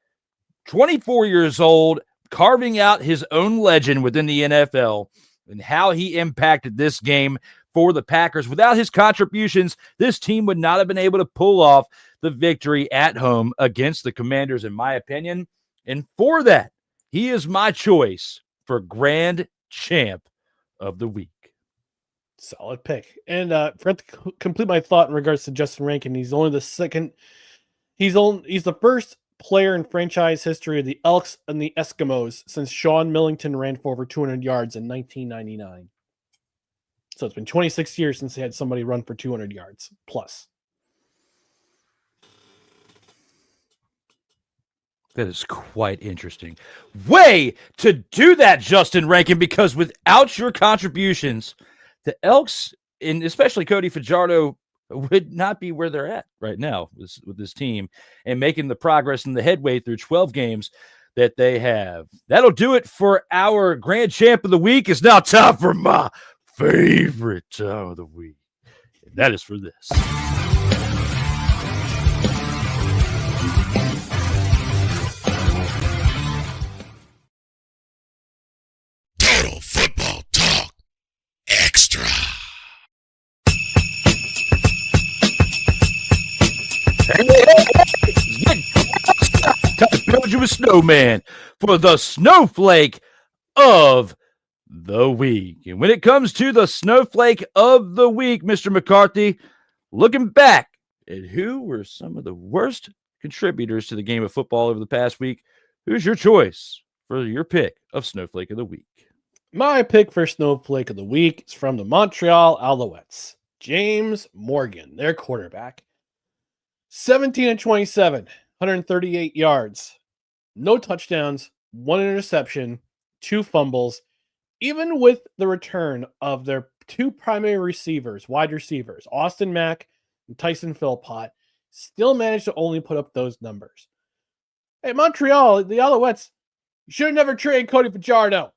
24 years old, carving out his own legend within the NFL, and how he impacted this game for the Packers. Without his contributions, this team would not have been able to pull off the victory at home against the Commanders, in my opinion. And for that, he is my choice for grand champ of the week. Solid pick. And for to complete my thought in regards to Justin Rankin, he's only the second. He's the first player in franchise history of the Elks and the Eskimos since Sean Millington ran for over 200 yards in 1999. So it's been 26 years since they had somebody run for 200 yards plus. That is quite interesting. Way to do that, Justin Rankin, because without your contributions, the Elks, and especially Cody Fajardo, would not be where they're at right now with this team and making the progress and the headway through 12 games that they have. That'll do it for our grand champ of the week. It's now time for my favorite time of the week. And that is for this. Total Football Talk Extra. Time to build you a snowman for the snowflake of the week. And when it comes to the snowflake of the week, Mr. McCarthy, looking back at who were some of the worst contributors to the game of football over the past week, who's your choice for your pick of snowflake of the week? My pick for snowflake of the week is from the Montreal Alouettes. James Morgan, their quarterback. 17-27, 138 yards, no touchdowns, 1 interception, 2 fumbles. Even with the return of their 2 primary receivers, wide receivers, Austin Mack and Tyson Philpott, still managed to only put up those numbers. Hey, Montreal, the Alouettes, you should have never traded Cody Fajardo,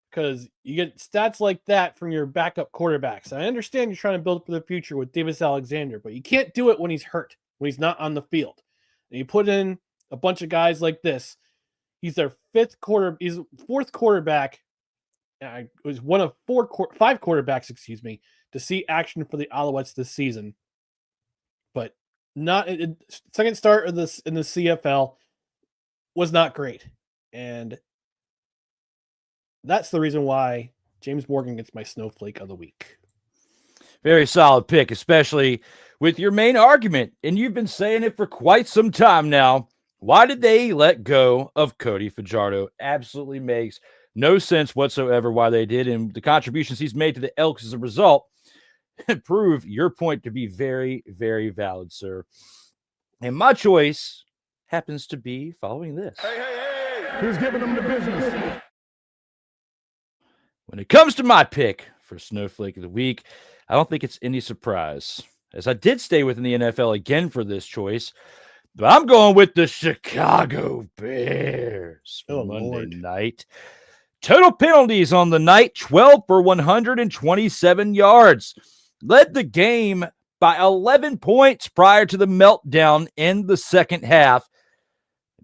because you get stats like that from your backup quarterbacks. I understand you're trying to build for the future with Davis Alexander, but you can't do it when he's hurt, when he's not on the field. And you put in a bunch of guys like this. He's their fourth quarterback. It was one of 5 quarterbacks, to see action for the Alouettes this season. But not second start of this in the CFL was not great. And that's the reason why James Morgan gets my snowflake of the week. Very solid pick, especially with your main argument. And you've been saying it for quite some time now. Why did they let go of Cody Fajardo? Absolutely makes no sense whatsoever why they did, and the contributions he's made to the Elks as a result prove your point to be very, very valid, sir. And my choice happens to be following this. Who's giving them the business? When it comes to my pick for Snowflake of the Week, I don't think it's any surprise, as I did stay within the NFL again for this choice, but I'm going with the Chicago Bears for Monday night. Total penalties on the night, 12 for 127 yards. Led the game by 11 points prior to the meltdown in the second half.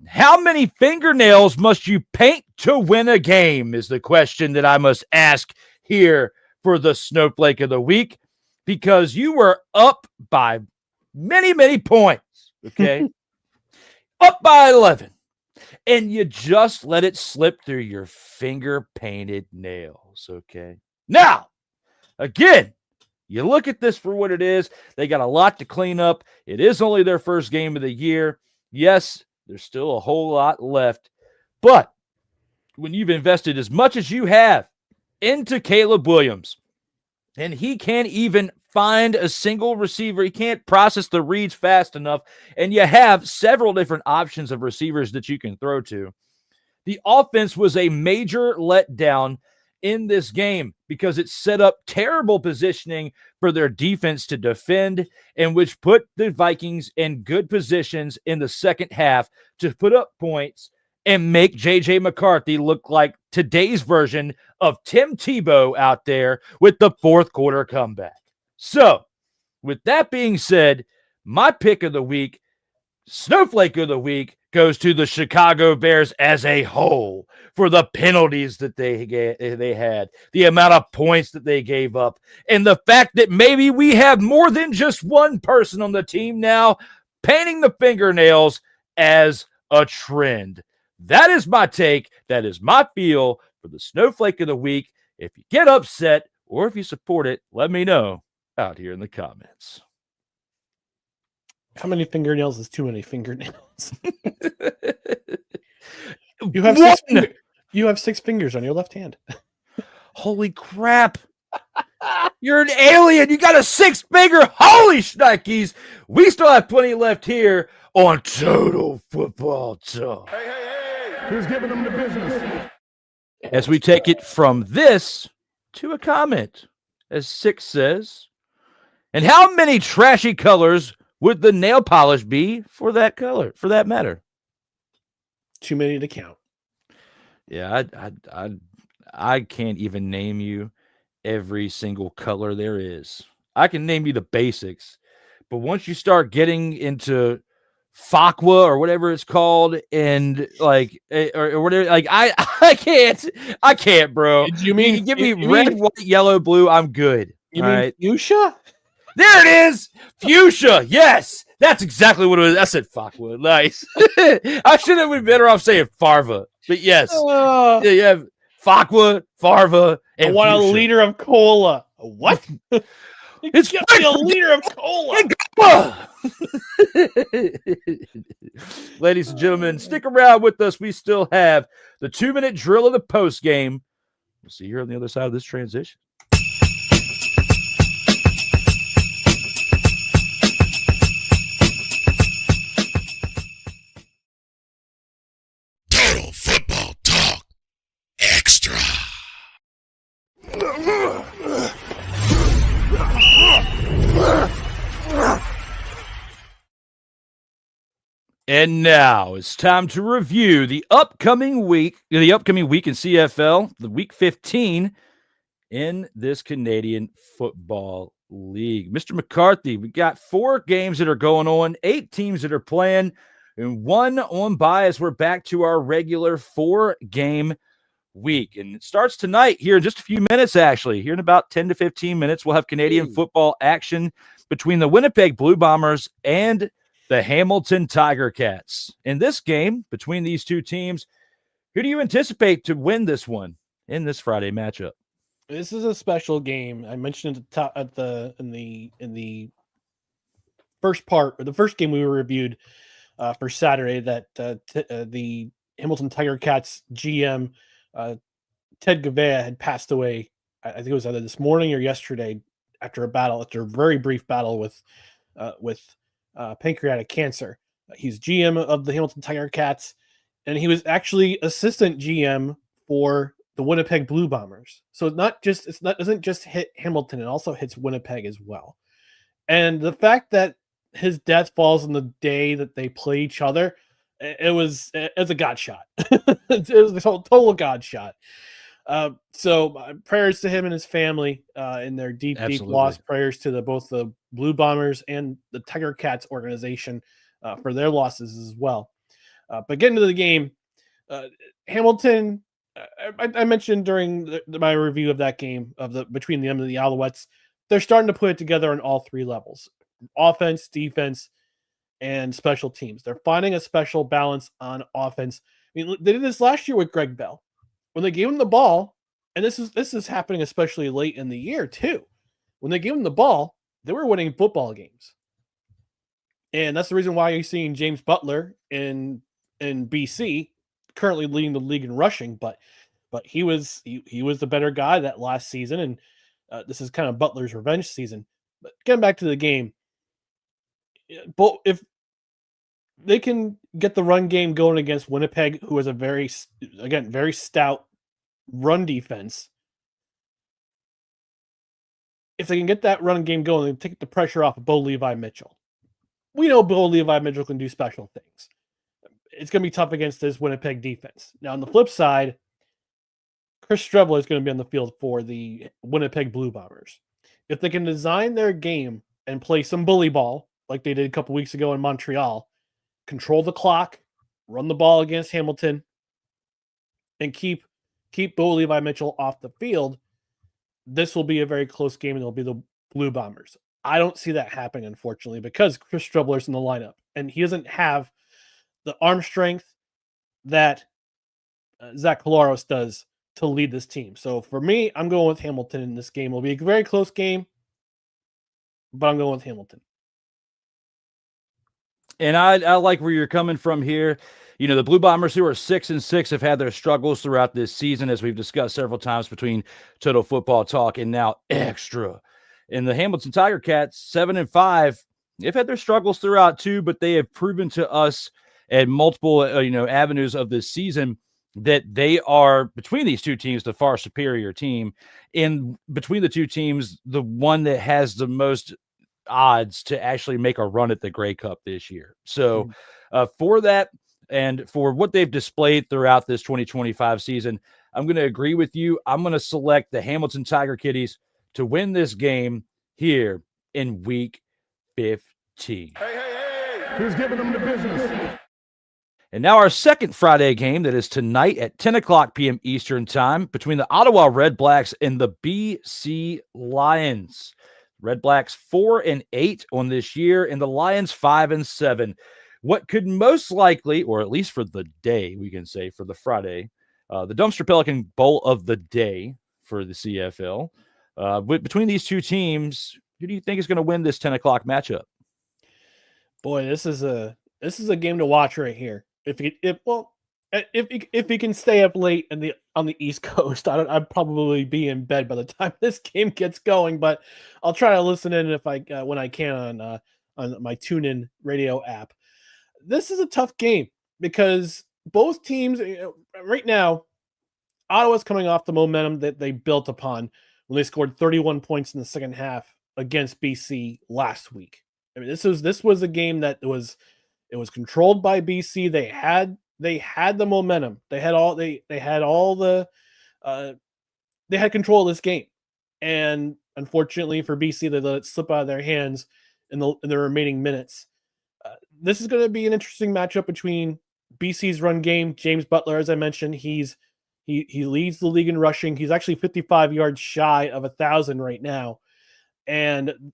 How many fingernails must you paint to win a game is the question that I must ask here for the Snowflake of the Week, because you were up by many, many points, okay? Up by 11. And you just let it slip through your finger-painted nails, okay? Now, again, you look at this for what it is. They got a lot to clean up. It is only their first game of the year. Yes, there's still a whole lot left. But when you've invested as much as you have into Caleb Williams, and he can't even find a single receiver, he can't process the reads fast enough, and you have several different options of receivers that you can throw to, the offense was a major letdown in this game because it set up terrible positioning for their defense to defend, and which put the Vikings in good positions in the second half to put up points and make J.J. McCarthy look like today's version of Tim Tebow out there with the fourth quarter comeback. So, with that being said, my pick of the week, Snowflake of the Week, goes to the Chicago Bears as a whole for the penalties that they had, the amount of points that they gave up, and the fact that maybe we have more than just one person on the team now painting the fingernails as a trend. That is my take. That is my feel for the Snowflake of the Week. If you get upset or if you support it, let me know out here in the comments. How many fingernails is too many fingernails? You have six fingers on your left hand. Holy crap. You're an alien. You got a six finger. Holy shnikes. We still have plenty left here on Total Football Talk. Who's giving them the business? As we take it from this to a comment, as Six says, and how many trashy colors would the nail polish be for that color, for that matter? Too many to count. Yeah, I can't even name you every single color there is. I can name you the basics, but once you start getting into Fakwa or whatever it's called, and like or whatever, like I can't, bro. You mean you give me red, white, yellow, blue? I'm good. You mean fuchsia? There it is, fuchsia. Yes, that's exactly what it was. I said Fakwa. Nice. I should have been better off saying Farva, but yes, yeah, you have Fakwa, Farva, and I want fuchsia. A liter of cola. What? It's Give me a liter of cola. Ladies and gentlemen, stick around with us. We still have the 2-minute drill of the post game. We'll see you on the other side of this transition. Total Football Talk Extra. And now it's time to review the upcoming week in CFL, the week 15 in this Canadian Football League. Mr. McCarthy, we got 4 games that are going on, 8 teams that are playing, and 1 on bye as we're back to our regular 4-game week. And it starts tonight here in just a few minutes, actually. Here in about 10 to 15 minutes, we'll have Canadian football action between the Winnipeg Blue Bombers and the Hamilton Tiger Cats. In this game, between these two teams, who do you anticipate to win this one in this Friday matchup? This is a special game. I mentioned at the in the first part, or the first game we reviewed for Saturday, that the Hamilton Tiger Cats GM Ted Gavea had passed away. I think it was either this morning or yesterday after a very brief battle with pancreatic cancer. He's GM of the Hamilton Tiger Cats, and he was actually assistant GM for the Winnipeg Blue Bombers. So doesn't just hit Hamilton, it also hits Winnipeg as well. And the fact that his death falls on the day that they play each other, it's a god shot. It was a total god shot. So prayers to him and his family in their deep loss. Prayers to both the Blue Bombers and the Tiger Cats organization for their losses as well. But getting to the game, Hamilton. I mentioned during my review of that game between them and the Alouettes, they're starting to put it together on all three levels: offense, defense, and special teams. They're finding a special balance on offense. I mean, they did this last year with Greg Bell. When they gave him the ball, and this is happening especially late in the year too. When they gave him the ball, they were winning football games. And that's the reason why you're seeing James Butler in BC currently leading the league in rushing, but he was the better guy that last season, and this is kind of Butler's revenge season. But getting back to the game, but if they can get the run game going against Winnipeg, who is a very stout run defense, if they can get that run game going and take the pressure off of Bo Levi Mitchell. We know Bo Levi Mitchell can do special things. It's going to be tough against this Winnipeg defense. Now, on the flip side, Chris Streveler is going to be on the field for the Winnipeg Blue Bombers. If they can design their game and play some bully ball, like they did a couple weeks ago in Montreal, control the clock, run the ball against Hamilton, and keep Bo Levi Mitchell off the field, this will be a very close game, and it'll be the Blue Bombers. I don't see that happening, unfortunately, because Chris Streveler's in the lineup, and he doesn't have the arm strength that Zach Collaros does to lead this team. So for me, I'm going with Hamilton in this game. It'll be a very close game, but I'm going with Hamilton. And I like where you're coming from here. You know, the Blue Bombers, who are 6-6, have had their struggles throughout this season, as we've discussed several times between Total Football Talk and now Extra. And the Hamilton Tiger Cats, 7-5, they've had their struggles throughout too, but they have proven to us at multiple avenues of this season that they are, between these two teams, the far superior team. And between the two teams, the one that has the most odds to actually make a run at the Grey Cup this year. So for that, and for what they've displayed throughout this 2025 season, I'm going to agree with you. I'm going to select the Hamilton Tiger Kitties to win this game here in week 15. Hey. Who's giving them the business? And now our second Friday game, that is tonight at 10 o'clock p.m. Eastern time, between the Ottawa Red Blacks and the BC Lions. Red Blacks 4-8 on this year, and the Lions 5-7. What could most likely, or at least for the day, we can say for the Friday, the Dumpster Pelican Bowl of the day for the CFL. Between these two teams, who do you think is going to win this 10 o'clock matchup? Boy, this is a game to watch right here. If he can stay up late on the East Coast, I'd probably be in bed by the time this game gets going. But I'll try to listen in when I can on my TuneIn radio app. This is a tough game because both teams right now, Ottawa's coming off the momentum that they built upon when they scored 31 points in the second half against BC last week. I mean, this was a game that was controlled by BC. They had the momentum. They had control of this game, and unfortunately for BC, they let it slip out of their hands in the remaining minutes. This is going to be an interesting matchup between BC's run game. James Butler, as I mentioned, he leads the league in rushing. He's actually 55 yards shy of 1,000 right now, and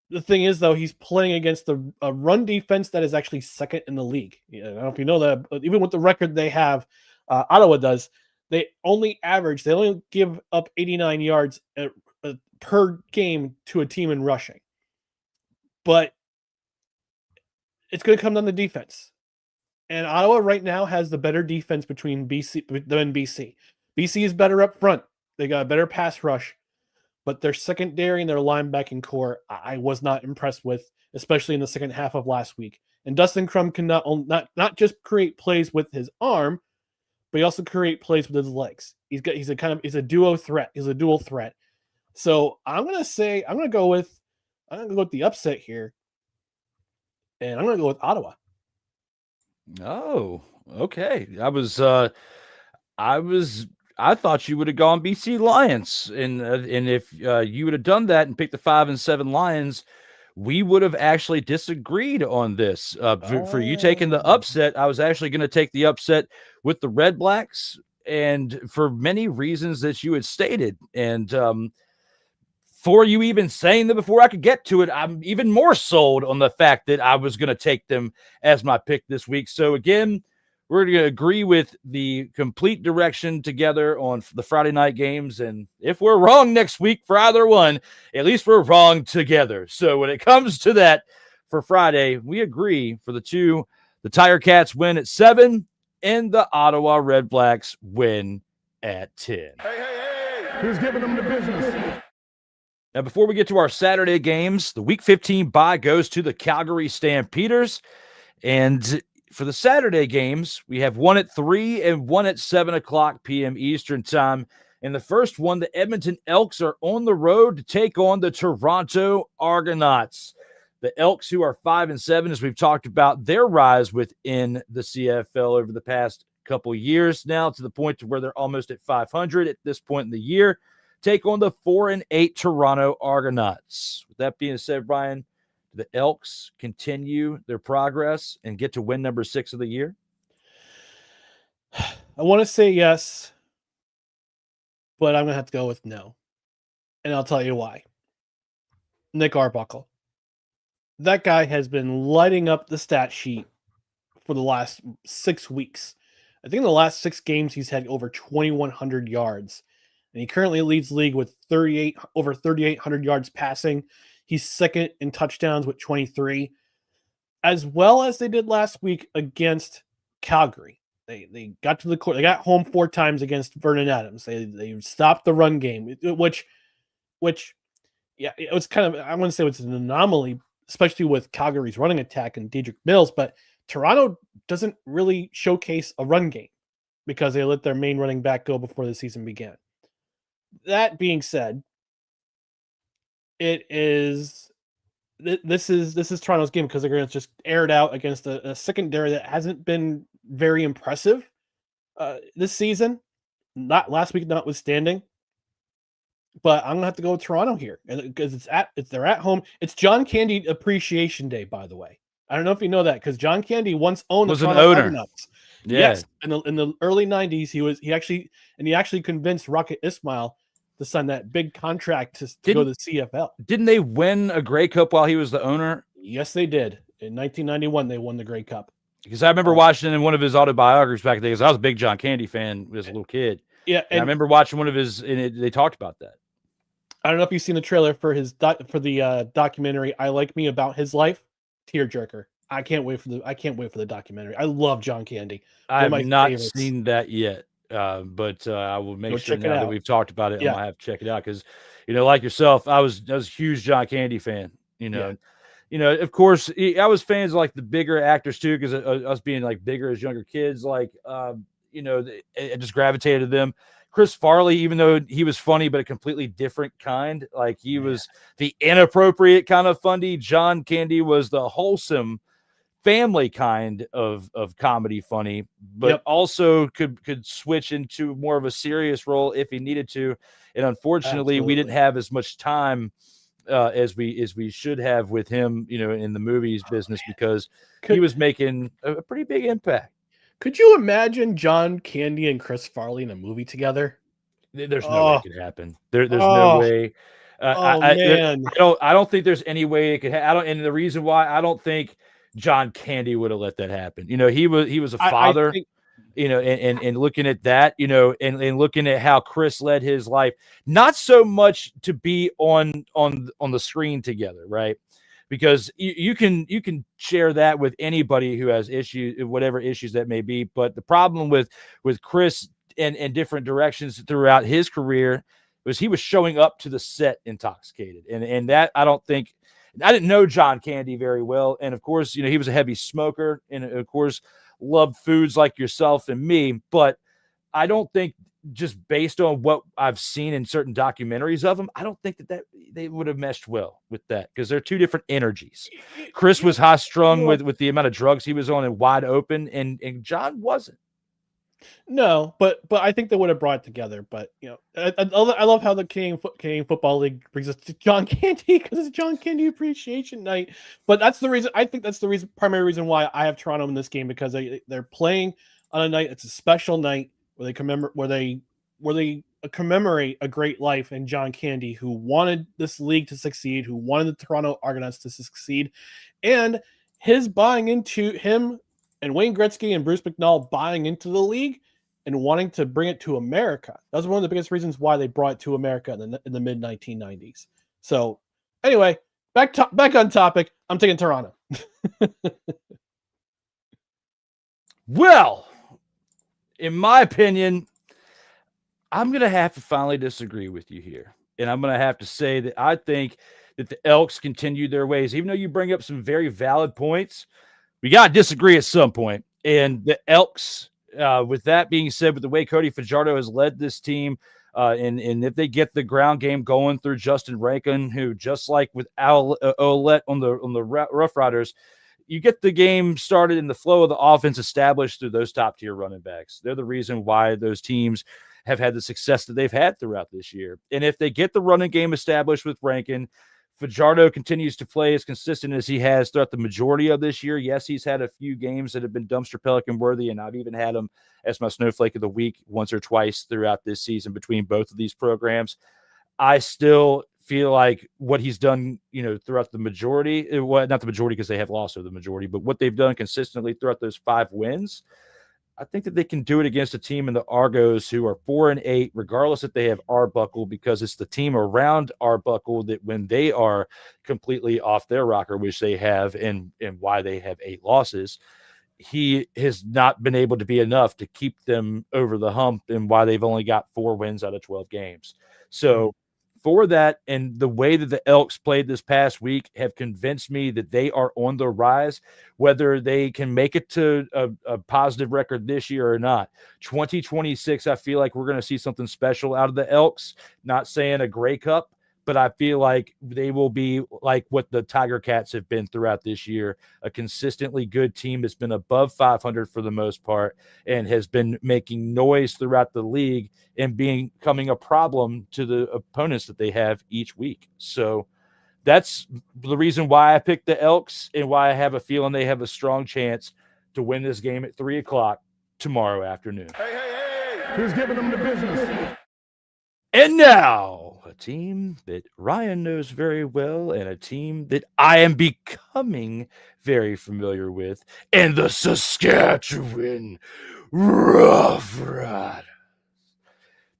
the thing is, though, he's playing against a run defense that is actually second in the league. I don't know if you know that, but even with the record they have, Ottawa does, they only give up 89 yards per game to a team in rushing. But it's going to come down to defense. And Ottawa right now has the better defense between BC. BC is better up front. They got a better pass rush, but their secondary and their linebacking core, I was not impressed with, especially in the second half of last week. And Dustin Crum can not just create plays with his arm, but he also create plays with his legs. He's a duo threat. He's a dual threat. So I'm gonna go with the upset here, and I'm gonna go with Ottawa. Oh, okay. I thought you would have gone BC Lions, and if you would have done that and picked the 5-7 Lions, we would have actually disagreed on this. For you taking the upset, I was actually going to take the upset with the Red Blacks, and for many reasons that you had stated. And for you even saying that before I could get to it, I'm even more sold on the fact that I was going to take them as my pick this week. So again, we're going to agree with the complete direction together on the Friday night games. And if we're wrong next week for either one, at least we're wrong together. So when it comes to that for Friday, we agree for the two. The Tiger Cats win at 7 and the Ottawa Red Blacks win at 10. Who's giving them the business? Now, before we get to our Saturday games, the Week 15 bye goes to the Calgary Stampeders. And for the Saturday games, we have one at 3 and one at 7 o'clock p.m. Eastern time. In the first one, the Edmonton Elks are on the road to take on the Toronto Argonauts. The Elks, who are 5-7, as we've talked about their rise within the CFL over the past couple years now, to the point to where they're almost at 500 at this point in the year, take on the 4-8 Toronto Argonauts. With that being said, Brian, the Elks continue their progress and get to win number 6 of the year? I want to say yes, but I'm going to have to go with no. And I'll tell you why. Nick Arbuckle. That guy has been lighting up the stat sheet for the last 6 weeks. I think in the last 6 games, he's had over 2,100 yards. And he currently leads league with over 3,800 yards passing. He's second in touchdowns with 23, as well as they did last week against Calgary. They got to the court. They got home 4 times against Vernon Adams. They stopped the run game, which yeah, it was kind of, I wouldn't say it's an anomaly, especially with Calgary's running attack and Dedrick Mills, but Toronto doesn't really showcase a run game because they let their main running back go before the season began. That being said, this is Toronto's game because they're going to just air it out against a secondary that hasn't been very impressive this season. Not last week, notwithstanding. But I'm gonna have to go with Toronto here, and because they're at home. It's John Candy Appreciation Day, by the way. I don't know if you know that because John Candy once owned the Toronto Argonauts. Yeah. Yes, in the early '90s, he actually convinced Rocket Ismail to sign that big contract to go to the CFL. Didn't they win a Grey Cup while he was the owner? Yes, they did. In 1991, they won the Grey Cup. Because I remember watching in one of his autobiographies back then, because I was a big John Candy fan as a little kid. Yeah, and I remember watching one of his, and they talked about that. I don't know if you've seen the trailer for the documentary "I Like Me" about his life. Tearjerker. I can't wait for the documentary. I love John Candy. I have not seen that yet, but I will make sure now that we've talked about it. I'm gonna have to check it out because, like yourself, I was a huge John Candy fan. Of course, I was fans of like the bigger actors too, because us being like bigger as younger kids, I just gravitated to them. Chris Farley, even though he was funny, but a completely different kind, like he was the inappropriate kind of funny. John Candy was the wholesome family kind of comedy funny, but also could switch into more of a serious role if he needed to. And unfortunately, we didn't have as much time as we should have with him, in the movies business, because he was making a pretty big impact. Could you imagine John Candy and Chris Farley in a movie together? There's no way it could happen. There's no way. Man. I don't think there's any way it could happen. And the reason why I don't think John Candy would have let that happen. He was a father, and looking at that, and looking at how Chris led his life, not so much to be on the screen together, right? Because you can share that with anybody who has issues, whatever issues that may be. But the problem with Chris and different directions throughout his career was he was showing up to the set intoxicated. And that I don't think I didn't know John Candy very well. And of course, he was a heavy smoker and of course loved foods like yourself and me. But I don't think just based on what I've seen in certain documentaries of him, I don't think that they would have meshed well with that because they're two different energies. Chris was high strung with the amount of drugs he was on and wide open, and John wasn't. No, but I think they would have brought it together. But I love how the Canadian Football League brings us to John Candy because it's John Candy Appreciation Night. But that's the reason. I think that's the primary reason why I have Toronto in this game because they're playing on a night. It's a special night where they commemorate a great life in John Candy, who wanted this league to succeed, who wanted the Toronto Argonauts to succeed, and his buying into him. And Wayne Gretzky and Bruce McNall buying into the league and wanting to bring it to America. That was one of the biggest reasons why they brought it to America in the mid 1990s. So, anyway, back on topic. I'm taking Toronto. Well, in my opinion, I'm going to have to finally disagree with you here. And I'm going to have to say that I think that the Elks continue their ways. Even though you bring up some very valid points, we got to disagree at some point. And the Elks, with that being said, with the way Cody Fajardo has led this team, and if they get the ground game going through Justin Rankin, who just like with Ouellette on the Rough Riders, you get the game started and the flow of the offense established through those top-tier running backs. They're the reason why those teams have had the success that they've had throughout this year. And if they get the running game established with Rankin, Fajardo continues to play as consistent as he has throughout the majority of this year. Yes, he's had a few games that have been dumpster pelican worthy, and I've even had him as my snowflake of the week once or twice throughout this season between both of these programs. I still feel like what he's done, throughout the majority, not the majority because they have lost the majority, but what they've done consistently throughout those 5 wins, I think that they can do it against a team in the Argos who are 4-8, regardless if they have Arbuckle, because it's the team around Arbuckle that when they are completely off their rocker, which they have, and why they have 8 losses, he has not been able to be enough to keep them over the hump and why they've only got 4 wins out of 12 games. So for that and the way that the Elks played this past week have convinced me that they are on the rise, whether they can make it to a positive record this year or not. 2026, I feel like we're going to see something special out of the Elks. Not saying a Grey Cup, but I feel like they will be like what the Tiger Cats have been throughout this year, a consistently good team that's been above 500 for the most part and has been making noise throughout the league and becoming a problem to the opponents that they have each week. So that's the reason why I picked the Elks and why I have a feeling they have a strong chance to win this game at 3:00 tomorrow afternoon. Hey. Who's giving them the business? And now, a team that Ryan knows very well and a team that I am becoming very familiar with, and the Saskatchewan Roughriders.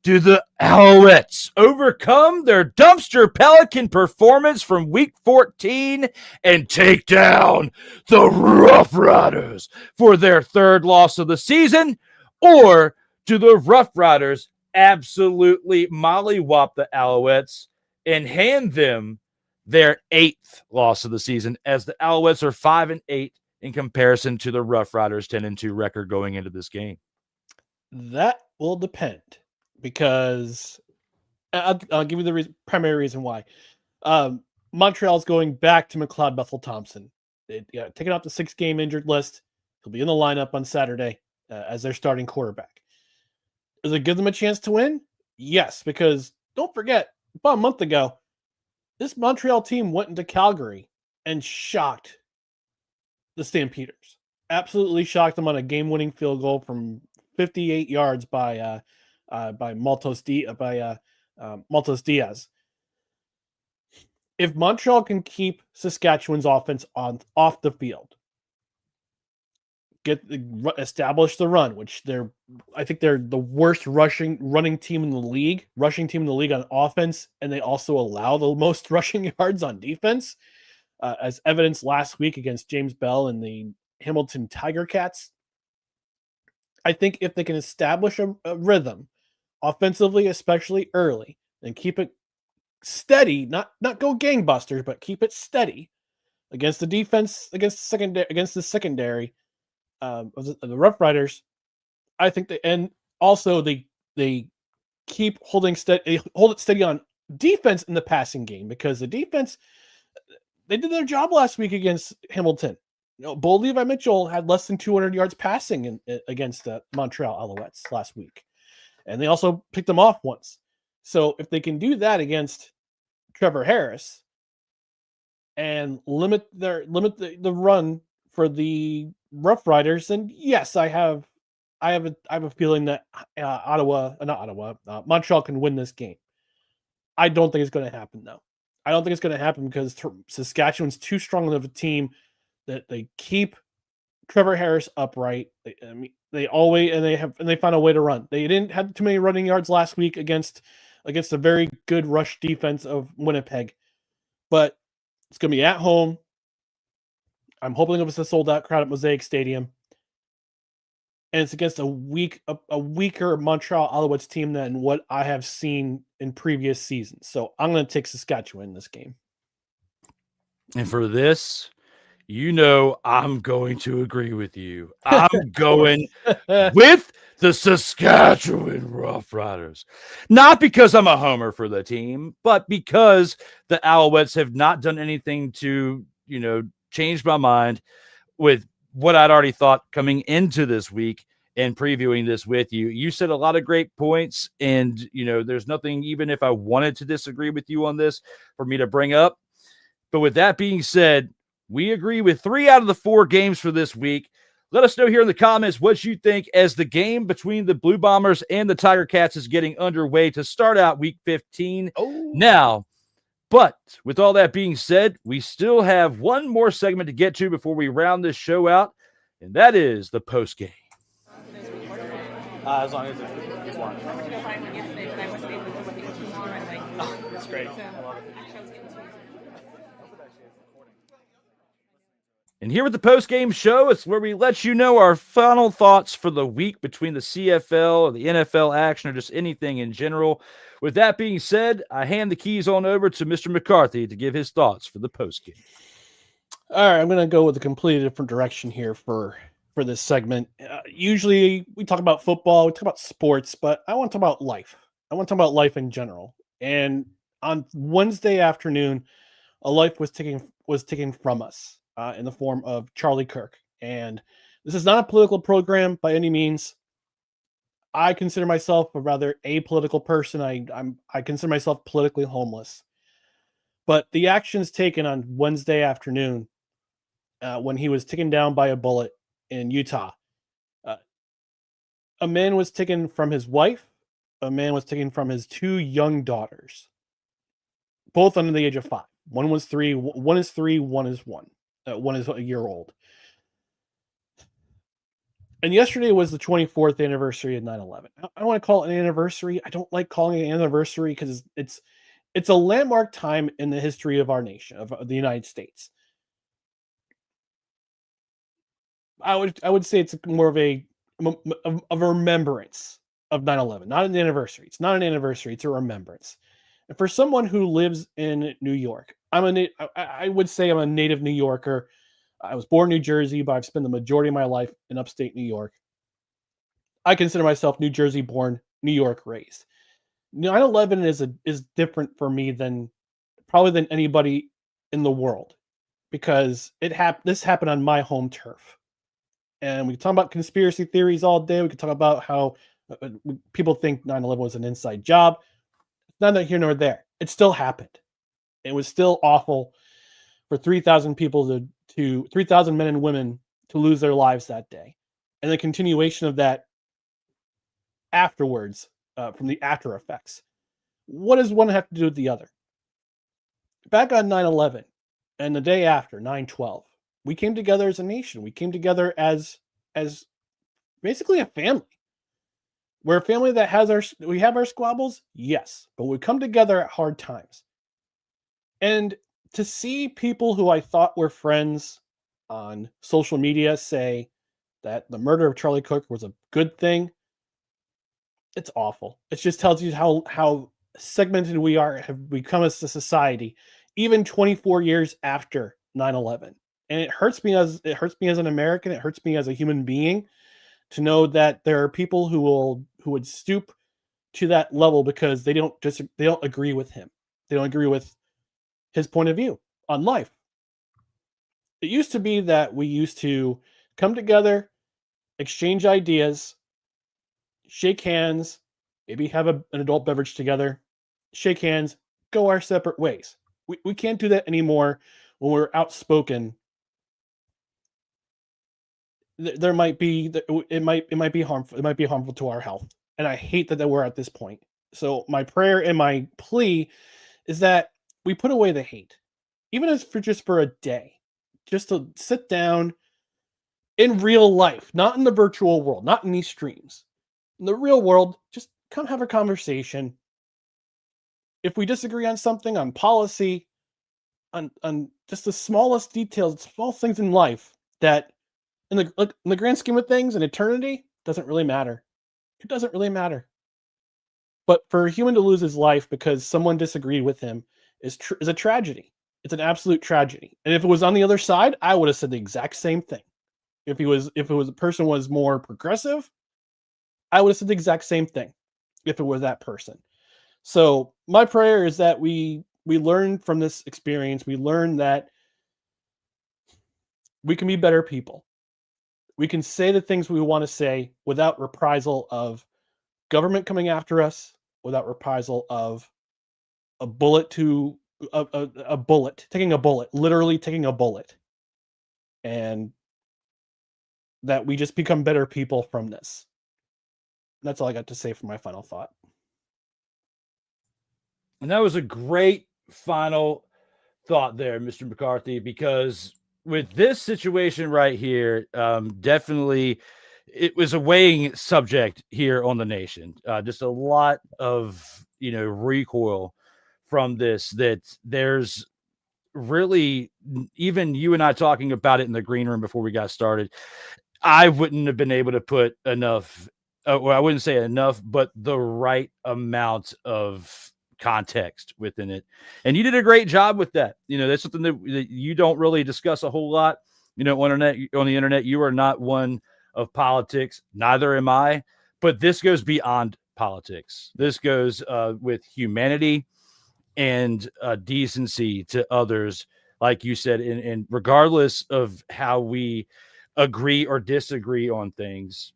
Do the Alouettes overcome their dumpster pelican performance from week 14 and take down the Rough Riders for their 3rd loss of the season? Or do the Rough Riders absolutely mollywop the Alouettes and hand them their 8th loss of the season, as the Alouettes are 5-8 in comparison to the Rough Riders' 10-2 record going into this game? That will depend, because I'll give you the primary reason why. Montreal's going back to McLeod Bethel Thompson. Taking off the 6-game injured list. He'll be in the lineup on Saturday as their starting quarterback. Does it give them a chance to win? Yes, because don't forget, about a month ago, this Montreal team went into Calgary and shocked the Stampeders. Absolutely shocked them on a game-winning field goal from 58 yards by Maltos Diaz. If Montreal can keep Saskatchewan's offense off the field, establish the run, which I think they're the worst running team in the league on offense, and they also allow the most rushing yards on defense, as evidenced last week against James Bell and the Hamilton Tiger Cats. I think if they can establish a rhythm offensively, especially early, and keep it steady, not go gangbusters, but keep it steady against the defense, against the secondary of the Rough Riders. I think and also they keep hold it steady on defense in the passing game, because the defense, they did their job last week against Hamilton. Bo Levi Mitchell had less than 200 yards passing against the Montreal Alouettes last week, and they also picked them off once. So if they can do that against Trevor Harris and limit the run for the Rough Riders, then yes, I have a feeling that Montreal can win this game. I don't think it's going to happen, though. I don't think it's going to happen because Saskatchewan's too strong of a team that they keep Trevor Harris upright. They find a way to run. They didn't have too many running yards last week against a very good rush defense of Winnipeg, but it's going to be at home. I'm hoping it was a sold out crowd at Mosaic Stadium, and it's against a weaker Montreal Alouettes team than what I have seen in previous seasons. So I'm going to take Saskatchewan in this game. And for this, I'm going to agree with you. I'm going with the Saskatchewan Roughriders. Not because I'm a homer for the team, but because the Alouettes have not done anything to, change my mind with what I'd already thought coming into this week and previewing this with you. You said a lot of great points, and, there's nothing, even if I wanted to disagree with you on this, for me to bring up. But with that being said, we agree with 3 out of the 4 games for this week. Let us know here in the comments what you think as the game between the Blue Bombers and the Tiger Cats is getting underway to start out week 15 now. But with all that being said, we still have one more segment to get to before we round this show out, and that is the post game. As long as it's one. Oh, that's great. I love it. And here with the post-game show, it's where we let you know our final thoughts for the week between the CFL or the NFL action or just anything in general. With that being said, I hand the keys on over to Mr. McCarthy to give his thoughts for the post-game. All right, I'm going to go with a completely different direction here for this segment. Usually we talk about football, we talk about sports, but I want to talk about life. I want to talk about life in general. And on Wednesday afternoon, a life was taken from us. In the form of Charlie Kirk. And this is not a political program by any means. I consider myself a rather apolitical person. I consider myself politically homeless. But the actions taken on Wednesday afternoon, when he was taken down by a bullet in Utah, a man was taken from his wife. A man was taken from his 2 young daughters, both under the age of 5. One is 3, one is 1. One is a year old. And yesterday was the 24th anniversary of 9/11. I don't want to call it an anniversary. I don't like calling it an anniversary because it's a landmark time in the history of our nation, of the United States. I would say it's more of a remembrance of 9/11, not an anniversary. It's not an anniversary. It's a remembrance. And for someone who lives in New York, I would say I'm a native New Yorker. I was born in New Jersey, but I've spent the majority of my life in upstate New York. I consider myself New Jersey born, New York raised. 9/11 is different for me than anybody in the world, because this happened on my home turf. And we can talk about conspiracy theories all day. We can talk about how people think 9/11 was an inside job. Neither here nor there. It still happened. It was still awful for 3,000 people 3,000 men and women to lose their lives that day. And the continuation of that afterwards, from the after effects. What does one have to do with the other? Back on 9/11 and the day after, 9/12, we came together as a nation. We came together as basically a family. We're a family that we have our squabbles, yes, but we come together at hard times. And to see people who I thought were friends on social media say that the murder of Charlie Cook was a good thing. It's awful. It just tells you how segmented we have become as a society, even 24 years after 9/11. And it hurts me as an American. It hurts me as a human being to know that there are people who would stoop to that level because they don't agree with him. They don't agree with his point of view on life. It used to be that we used to come together, exchange ideas, shake hands, maybe have an adult beverage together, shake hands, go our separate ways. We can't do that anymore when we're outspoken. There might be it might be harmful. It might be harmful to our health, and I hate that we're at this point. So my prayer and my plea is that we put away the hate, even if just for a day, just to sit down in real life, not in the virtual world, not in these streams. In the real world, just come have a conversation. If we disagree on something, on policy, on just the smallest details, small things in life that in the grand scheme of things, in eternity, doesn't really matter. It doesn't really matter. But for a human to lose his life because someone disagreed with him is a tragedy. It's an absolute tragedy. And if it was on the other side, I would have said the exact same thing. If a person was more progressive, I would have said the exact same thing. If it was that person. So my prayer is that we learn from this experience. We learn that we can be better people. We can say the things we want to say without reprisal of government coming after us, without reprisal of a bullet to a bullet, literally taking a bullet, and that we just become better people from this. That's all I got to say for my final thought. And that was a great final thought there, Mr. McCarthy, because with this situation right here, definitely it was a weighing subject here on the nation. Just a lot of, recoil from this, that there's really, even you and I talking about it in the green room before we got started, I wouldn't have been able to put enough, well, I wouldn't say enough, but the right amount of context within it. And you did a great job with that. That's something that you don't really discuss a whole lot, on the internet. You are not one of politics. Neither am I. But this goes beyond politics. This goes with humanity and decency to others, like you said, and regardless of how we agree or disagree on things,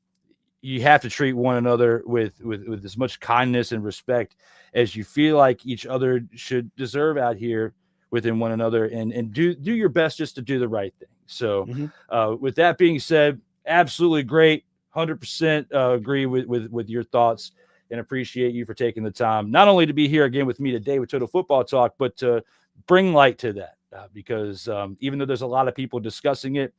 you have to treat one another with as much kindness and respect as you feel like each other should deserve out here within one another, and do your best just to do the right thing. So with that being said, absolutely great. 100% agree with your thoughts, and appreciate you for taking the time, not only to be here again with me today with Total Football Talk, but to bring light to that, because even though there's a lot of people discussing it,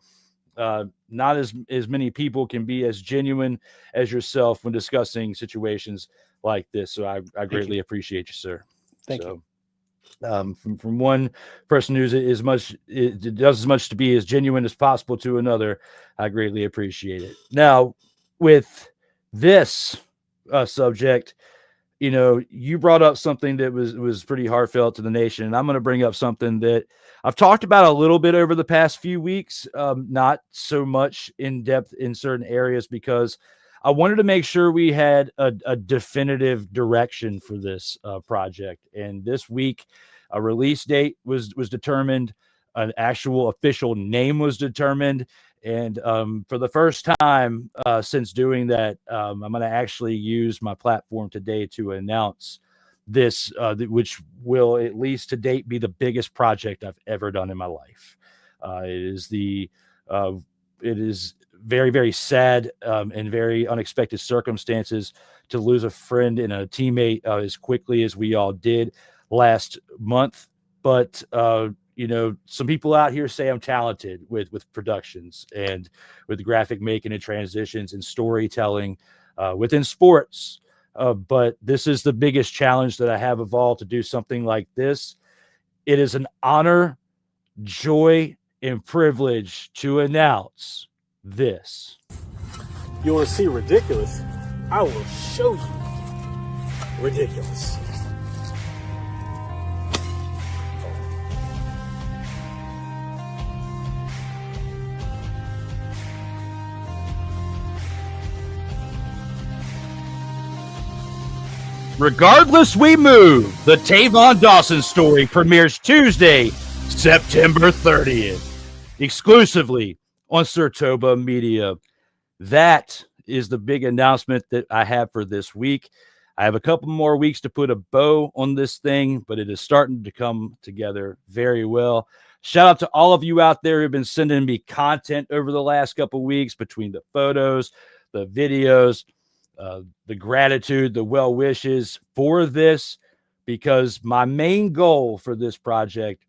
not as many people can be as genuine as yourself when discussing situations like this. So I greatly appreciate you, sir. Thank you. From one person who's it does as much to be as genuine as possible to another, I greatly appreciate it. Now, with this subject, you brought up something that was pretty heartfelt to the nation, and I'm going to bring up something that I've talked about a little bit over the past few weeks, not so much in depth in certain areas, because I wanted to make sure we had a definitive direction for this project. And this week, a release date was determined, an actual official name was determined. And for the first time since doing that, I'm going to actually use my platform today to announce this, which will, at least to date, be the biggest project I've ever done in my life. It is very, very sad and very unexpected circumstances to lose a friend and a teammate as quickly as we all did last month. But some people out here say I'm talented with productions and with graphic making and transitions and storytelling within sports. But this is the biggest challenge that I have of all, to do something like this. It is an honor, joy, and privilege to announce this. You want to see ridiculous? I will show you ridiculous. Regardless We Move, the Tavon Dawson story premieres Tuesday, September 30th, exclusively on Surtoba Media. That is the big announcement that I have for this week. I have a couple more weeks to put a bow on this thing, but it is starting to come together very well. Shout out to all of you out there who've been sending me content over the last couple weeks, between the photos, the videos, the gratitude, the well wishes for this, because my main goal for this project,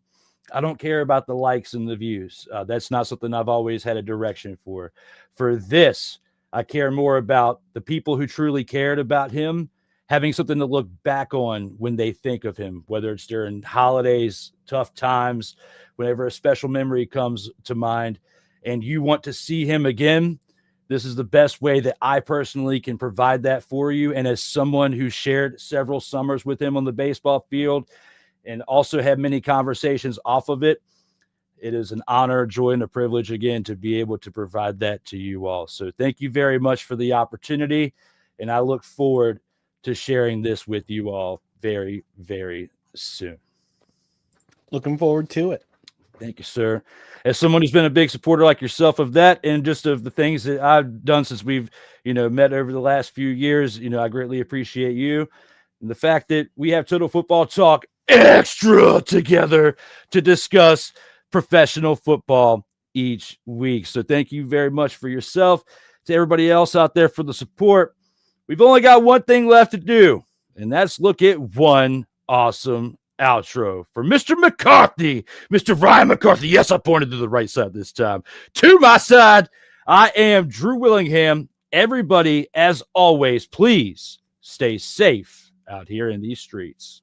I don't care about the likes and the views. That's not something I've always had a direction for. For this, I care more about the people who truly cared about him having something to look back on when they think of him, whether it's during holidays, tough times, whenever a special memory comes to mind, and you want to see him again. This is the best way that I personally can provide that for you. And as someone who shared several summers with him on the baseball field and also had many conversations off of it, it is an honor, joy, and a privilege again to be able to provide that to you all. So thank you very much for the opportunity. And I look forward to sharing this with you all very, very soon. Looking forward to it. Thank you, sir. As someone who's been a big supporter like yourself of that, and just of the things that I've done since we've, met over the last few years, I greatly appreciate you. And the fact that we have Total Football Talk Extra together to discuss professional football each week. So thank you very much for yourself. To everybody else out there for the support. We've only got one thing left to do, and that's look at one awesome outro for Mr. McCarthy, Mr. Ryan McCarthy. Yes, I pointed to the right side this time. To my side, I am Drew Willingham. Everybody, as always, please stay safe out here in these streets.